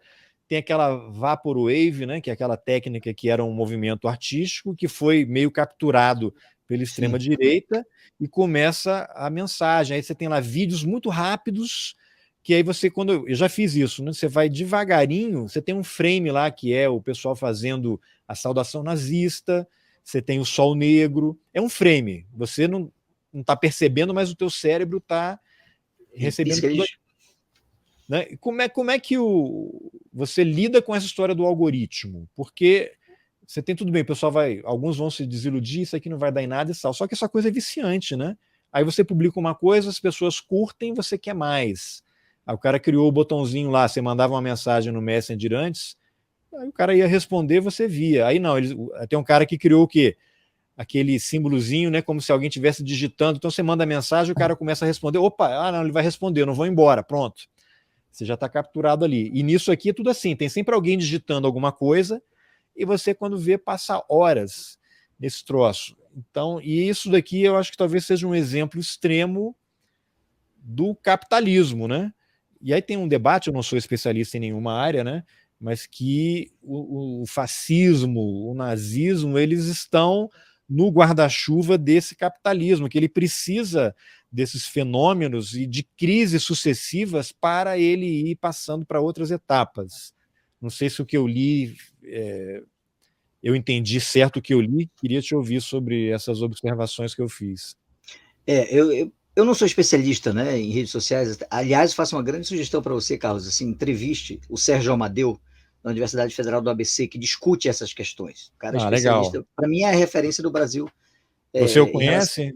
tem aquela Vaporwave, né, que é aquela técnica que era um movimento artístico que foi meio capturado pela extrema-direita, e começa a mensagem. Aí você tem lá vídeos muito rápidos, que aí você, quando eu já fiz isso, né, você vai devagarinho, você tem um frame lá que é o pessoal fazendo a saudação nazista, você tem o sol negro, é um frame, você não está percebendo, mas o teu cérebro está recebendo tudo. Né? Como é que você lida com essa história do algoritmo? Porque você tem tudo bem, o pessoal alguns vão se desiludir, isso aqui não vai dar em nada e tal, só que essa coisa é viciante, né? Aí você publica uma coisa, as pessoas curtem, você quer mais. Aí o cara criou o botãozinho lá, você mandava uma mensagem no Messenger antes, aí o cara ia responder, você via. Aí não, tem um cara que criou o quê? Aquele símbolozinho, né, como se alguém estivesse digitando, então você manda a mensagem, o cara começa a responder, opa, não, ele vai responder, eu não vou embora, pronto. Você já está capturado ali. E nisso aqui é tudo assim, tem sempre alguém digitando alguma coisa, e você, quando vê, passa horas nesse troço. Então, e isso daqui eu acho que talvez seja um exemplo extremo do capitalismo, né? E aí tem um debate, eu não sou especialista em nenhuma área, né? Mas que o fascismo, o nazismo, eles estão no guarda-chuva desse capitalismo, que ele precisa desses fenômenos e de crises sucessivas para ele ir passando para outras etapas. Não sei se o que eu li, eu entendi certo o que eu li, queria te ouvir sobre essas observações que eu fiz. Eu não sou especialista, né, em redes sociais. Aliás, faço uma grande sugestão para você, Carlos. Assim, entreviste o Sérgio Amadeu, da Universidade Federal do ABC, que discute essas questões. O cara é Ah, legal. especialista. Para mim, é a referência do Brasil. Você o Em relação, conhece?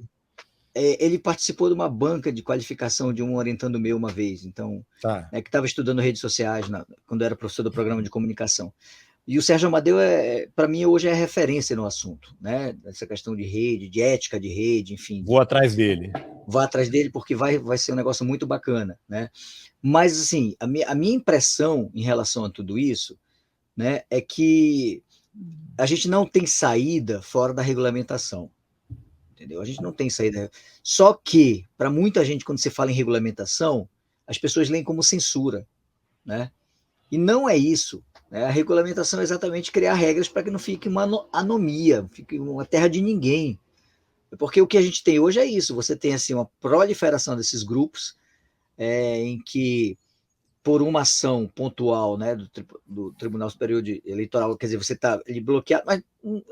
ele participou de uma banca de qualificação de um orientando meu uma vez, então, Tá. que estava estudando redes sociais quando era professor do programa de comunicação. E o Sérgio Amadeu, para mim, hoje é referência no assunto, né? Essa questão de rede, de ética de rede, enfim. Vou atrás dele. Vá atrás dele porque vai ser um negócio muito bacana, né? Mas, assim, a minha impressão em relação a tudo isso, né, é que a gente não tem saída fora da regulamentação, entendeu? A gente não tem saída. Só que, para muita gente, quando você fala em regulamentação, as pessoas leem como censura, né? E não é isso. Né? A regulamentação é exatamente criar regras para que não fique uma anomia, fique uma terra de ninguém. Porque o que a gente tem hoje é isso. Você tem assim uma proliferação desses grupos em que, por uma ação pontual, né, do Tribunal Superior Eleitoral, quer dizer, você está bloqueado, mas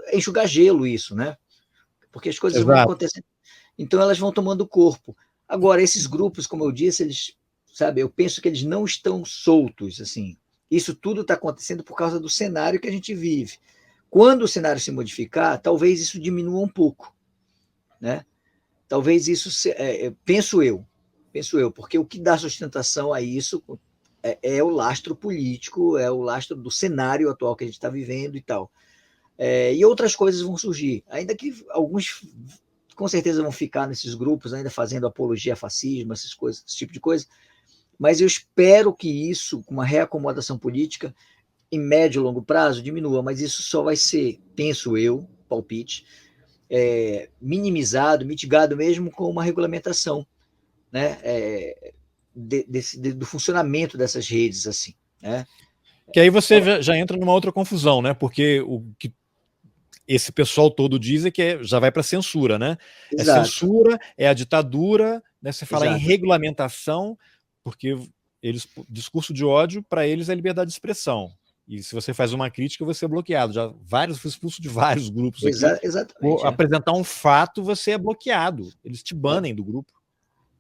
é enxugar gelo isso, né? Porque as coisas vão acontecendo. Então elas vão tomando corpo. Agora, esses grupos, como eu disse, eles, sabe, eu penso que eles não estão soltos, assim. Isso tudo está acontecendo por causa do cenário que a gente vive. Quando o cenário se modificar, talvez isso diminua um pouco, né? Talvez isso, penso eu, porque o que dá sustentação a isso é o lastro político, é o lastro do cenário atual que a gente está vivendo e tal. E outras coisas vão surgir, ainda que alguns com certeza vão ficar nesses grupos ainda fazendo apologia a fascismo, essas coisas, esse tipo de coisa, mas eu espero que isso, com uma reacomodação política, em médio e longo prazo, diminua, mas isso só vai ser, penso eu, palpite, minimizado, mitigado mesmo com uma regulamentação, né, do funcionamento dessas redes, assim, né? Que aí você já entra numa outra confusão, né? Porque o que esse pessoal todo diz é que já vai para censura, né? Exato. É censura, é a ditadura, né? Você fala Exato. em regulamentação, porque discurso de ódio, para eles, é liberdade de expressão. E se você faz uma crítica, você é bloqueado. Fui expulso de vários grupos aqui. Exatamente. Por apresentar um fato, você é bloqueado. Eles te banem do grupo.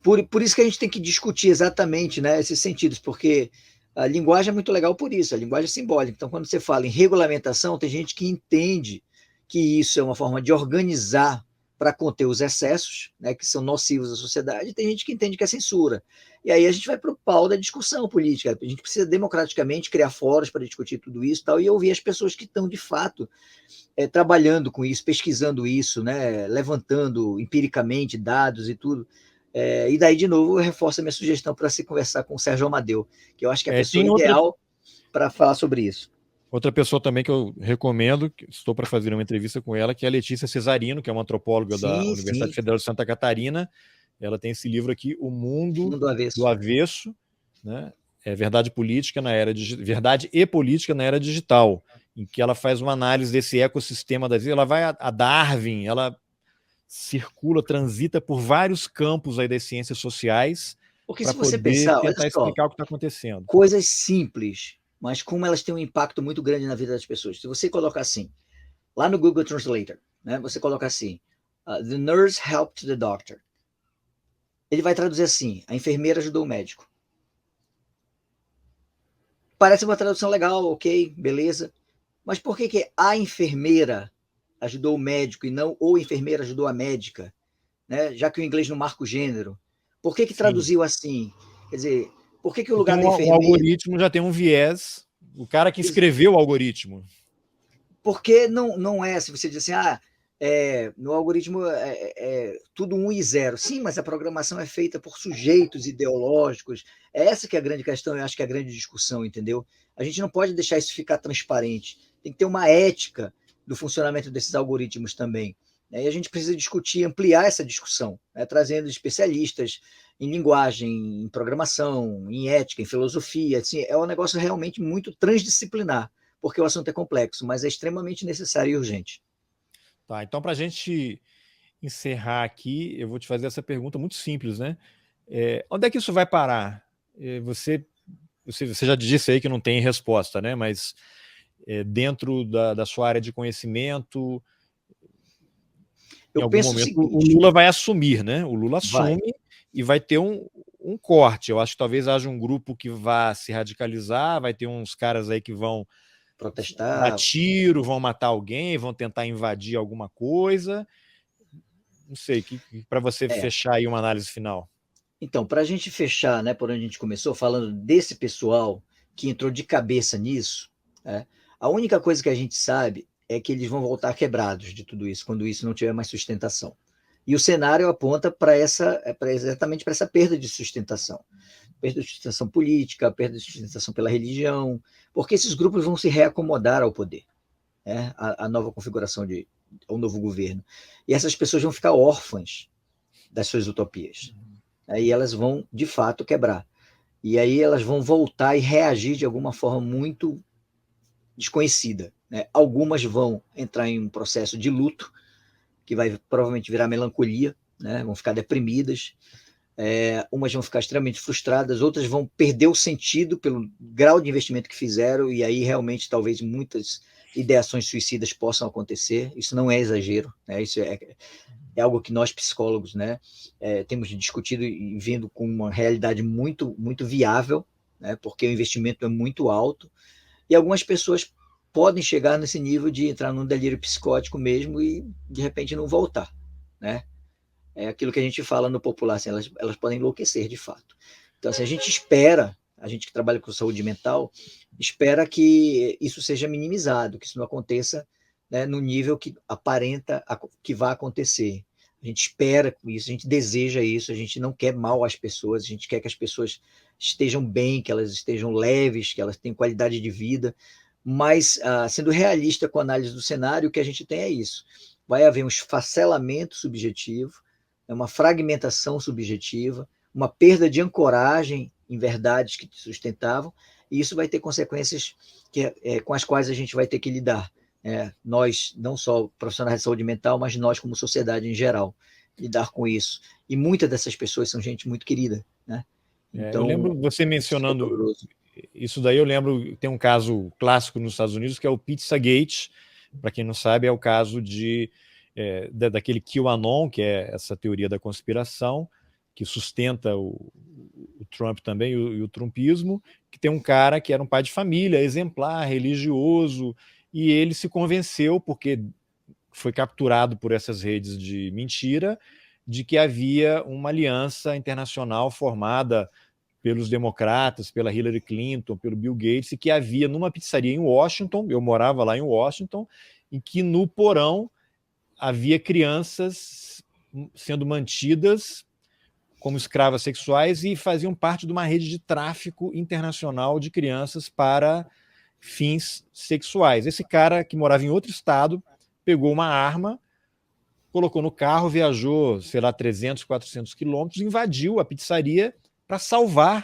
Por isso que a gente tem que discutir exatamente, né, esses sentidos, porque a linguagem é muito legal por isso, a linguagem é simbólica. Então, quando você fala em regulamentação, tem gente que entende que isso é uma forma de organizar para conter os excessos, né, que são nocivos à sociedade, e tem gente que entende que é censura. E aí a gente vai para o pau da discussão política. A gente precisa democraticamente criar fóruns para discutir tudo isso e tal, e ouvir as pessoas que estão, de fato, trabalhando com isso, pesquisando isso, né, levantando empiricamente dados e tudo. E daí, de novo, eu reforço a minha sugestão para se conversar com o Sérgio Amadeu, que eu acho que é a pessoa ideal para falar sobre isso. Outra pessoa também que eu recomendo, que estou para fazer uma entrevista com ela, que é a Letícia Cesarino, que é uma antropóloga da Universidade Federal de Santa Catarina. Ela tem esse livro aqui, O Mundo do Avesso, né? Verdade e Política na Era Digital, em que ela faz uma análise desse ecossistema da vida. Ela vai a Darwin, ela circula, transita por vários campos aí das ciências sociais para poder tentar explicar o que está acontecendo. Coisas simples, mas como elas têm um impacto muito grande na vida das pessoas. Se você colocar assim, lá no Google Translator, né, você coloca assim, the nurse helped the doctor. Ele vai traduzir assim, a enfermeira ajudou o médico. Parece uma tradução legal, ok, beleza. Mas por que a enfermeira ajudou o médico e não o enfermeira ajudou a médica? Né? Já que o inglês não marca o gênero. Por que traduziu assim? Quer dizer, por que o lugar da enfermeira... O algoritmo já tem um viés, o cara que escreveu o algoritmo. Porque não é, se você diz assim, no algoritmo tudo 1 e 0. Sim, mas a programação é feita por sujeitos ideológicos. Essa que é a grande questão, eu acho que é a grande discussão, entendeu? A gente não pode deixar isso ficar transparente. Tem que ter uma ética do funcionamento desses algoritmos também. E a gente precisa discutir, ampliar essa discussão, né, trazendo especialistas em linguagem, em programação, em ética, em filosofia. Assim, é um negócio realmente muito transdisciplinar, porque o assunto é complexo, mas é extremamente necessário e urgente. Tá, então, para a gente encerrar aqui, eu vou te fazer essa pergunta muito simples, né? Onde é que isso vai parar? Você já disse aí que não tem resposta, né? Mas dentro da sua área de conhecimento, em algum momento o Lula vai assumir, né? O Lula assume e vai ter um corte. Eu acho que talvez haja um grupo que vá se radicalizar, vai ter uns caras aí que vão Protestar. dar tiro, vão matar alguém, vão tentar invadir alguma coisa. Não sei, para você fechar aí uma análise final. Então, para a gente fechar, né, por onde a gente começou, falando desse pessoal que entrou de cabeça nisso, a única coisa que a gente sabe é que eles vão voltar quebrados de tudo isso, quando isso não tiver mais sustentação. E o cenário aponta exatamente para essa perda de sustentação. Perda de sustentação política, perda de sustentação pela religião, porque esses grupos vão se reacomodar ao poder, a nova configuração ao novo governo. E essas pessoas vão ficar órfãs das suas utopias. Aí elas vão, de fato, quebrar. E aí elas vão voltar e reagir de alguma forma muito desconhecida. Algumas vão entrar em um processo de luto, que vai provavelmente virar melancolia, vão ficar deprimidas, umas vão ficar extremamente frustradas, outras vão perder o sentido pelo grau de investimento que fizeram, e aí realmente talvez muitas ideações suicidas possam acontecer. Isso não é exagero, isso é algo que nós psicólogos temos discutido e vendo com uma realidade muito, muito viável, porque o investimento é muito alto, e algumas pessoas podem chegar nesse nível de entrar num delírio psicótico mesmo e de repente não voltar, É aquilo que a gente fala no popular, assim, elas podem enlouquecer de fato. Então, assim, a gente que trabalha com saúde mental, espera que isso seja minimizado, que isso não aconteça no nível que aparenta que vai acontecer. A gente espera isso, a gente deseja isso, a gente não quer mal às pessoas, a gente quer que as pessoas estejam bem, que elas estejam leves, que elas tenham qualidade de vida, mas sendo realista com a análise do cenário, o que a gente tem é isso. Vai haver um esfacelamento subjetivo, uma fragmentação subjetiva, uma perda de ancoragem em verdades que te sustentavam, e isso vai ter consequências com as quais a gente vai ter que lidar. Nós, não só profissionais de saúde mental, mas nós como sociedade em geral, lidar com isso. E muitas dessas pessoas são gente muito querida. Então, eu lembro você mencionando isso daí, eu lembro, tem um caso clássico nos Estados Unidos, que é o Pizzagate. Para quem não sabe, é o caso daquele QAnon, que é essa teoria da conspiração, que sustenta o Trump também, e o trumpismo, que tem um cara que era um pai de família, exemplar, religioso, e ele se convenceu, porque foi capturado por essas redes de mentira, de que havia uma aliança internacional formada pelos democratas, pela Hillary Clinton, pelo Bill Gates, e que havia numa pizzaria em Washington, eu morava lá em Washington, em que no porão havia crianças sendo mantidas como escravas sexuais e faziam parte de uma rede de tráfico internacional de crianças para fins sexuais. Esse cara, que morava em outro estado, pegou uma arma, colocou no carro, viajou, sei lá, 300, 400 quilômetros, invadiu a pizzaria para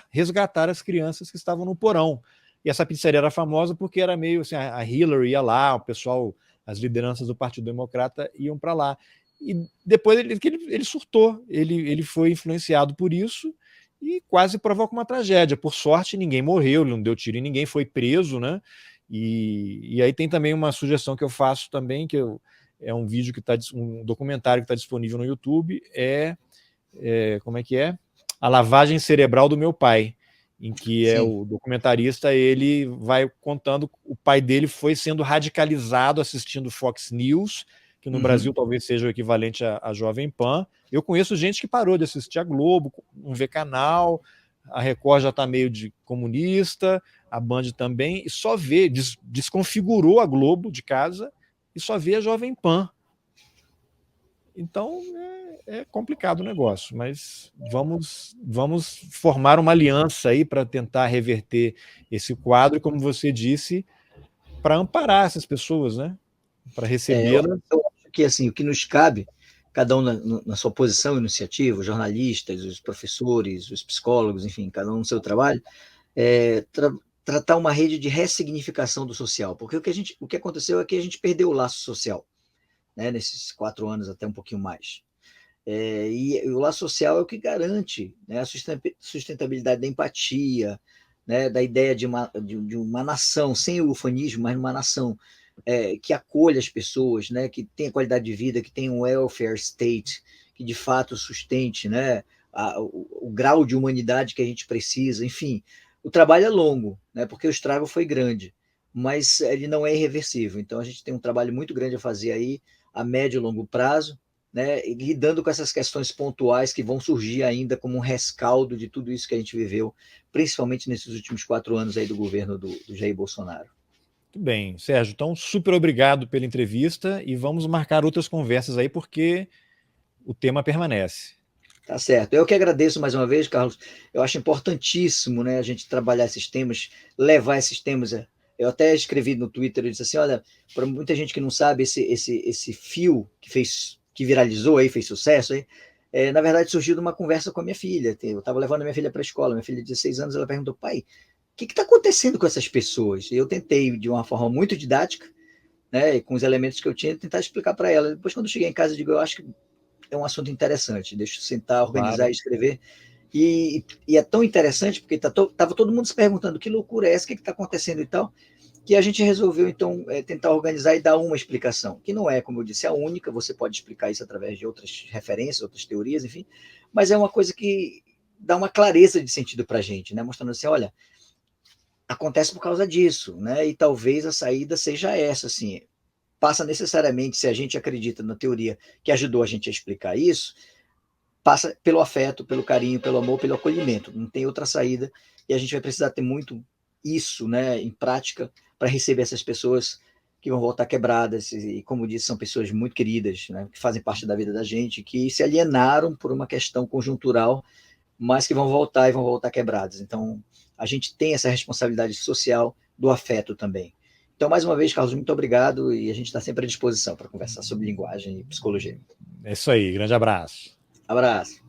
resgatar as crianças que estavam no porão. E essa pizzaria era famosa porque era meio assim, a Hillary ia lá, o pessoal, as lideranças do Partido Democrata iam para lá. E depois ele surtou, ele foi influenciado por isso e quase provoca uma tragédia. Por sorte, ninguém morreu, ele não deu tiro em ninguém, foi preso, E aí tem também uma sugestão que eu faço também, é um vídeo um documentário que está disponível no YouTube, como é que é? A Lavagem Cerebral do Meu Pai, em que o documentarista, ele vai contando, o pai dele foi sendo radicalizado assistindo Fox News, que no Brasil talvez seja o equivalente à Jovem Pan. Eu conheço gente que parou de assistir a Globo, não vê canal, a Record já está meio de comunista, a Band também, e só vê, desconfigurou a Globo de casa e só vê a Jovem Pan. Então é complicado o negócio, mas vamos formar uma aliança aí para tentar reverter esse quadro, como você disse, para amparar essas pessoas, para recebê-las. Eu acho que assim, o que nos cabe, cada um na sua posição, iniciativa, os jornalistas, os professores, os psicólogos, enfim, cada um no seu trabalho, tratar uma rede de ressignificação do social, porque o que aconteceu é que a gente perdeu o laço social, nesses 4 anos, até um pouquinho mais. E o laço social é o que garante a sustentabilidade da empatia, da ideia de uma nação, sem o ufanismo, mas uma nação que acolha as pessoas, que tenha qualidade de vida, que tenha um welfare state, que de fato sustente o grau de humanidade que a gente precisa, enfim. O trabalho é longo, né, porque o estrago foi grande, mas ele não é irreversível. Então a gente tem um trabalho muito grande a fazer aí, a médio e longo prazo, né, lidando com essas questões pontuais que vão surgir ainda como um rescaldo de tudo isso que a gente viveu, principalmente nesses últimos 4 anos aí do governo do Jair Bolsonaro. Muito bem, Sérgio, então super obrigado pela entrevista e vamos marcar outras conversas aí, porque o tema permanece. Tá certo. Eu que agradeço mais uma vez, Carlos. Eu acho importantíssimo, né, a gente trabalhar esses temas, levar esses temas. Eu até escrevi no Twitter, eu disse assim, olha, para muita gente que não sabe, esse fio que viralizou aí, fez sucesso aí, na verdade surgiu de uma conversa com a minha filha. Eu estava levando a minha filha para a escola, minha filha de 16 anos, ela perguntou, pai, o que está acontecendo com essas pessoas? E eu tentei, de uma forma muito didática, né, e com os elementos que eu tinha, tentar explicar para ela. Depois, quando eu cheguei em casa, eu digo, eu acho que é um assunto interessante, deixa eu sentar, organizar Claro. e escrever. E é tão interessante, porque estava todo mundo se perguntando que loucura é essa, o que está acontecendo e tal, que a gente resolveu, então, tentar organizar e dar uma explicação, que não é, como eu disse, a única, você pode explicar isso através de outras referências, outras teorias, enfim, mas é uma coisa que dá uma clareza de sentido para a gente, né? Mostrando assim, olha, acontece por causa disso, né? E talvez a saída seja essa, assim, passa necessariamente, se a gente acredita na teoria que ajudou a gente a explicar isso, passa pelo afeto, pelo carinho, pelo amor, pelo acolhimento. Não tem outra saída e a gente vai precisar ter muito isso, né, em prática para receber essas pessoas que vão voltar quebradas e, como disse, são pessoas muito queridas, né, que fazem parte da vida da gente, que se alienaram por uma questão conjuntural, mas que vão voltar e vão voltar quebradas. Então, a gente tem essa responsabilidade social do afeto também. Então, mais uma vez, Carlos, muito obrigado e a gente está sempre à disposição para conversar sobre linguagem e psicologia. É isso aí, grande abraço. Abraço.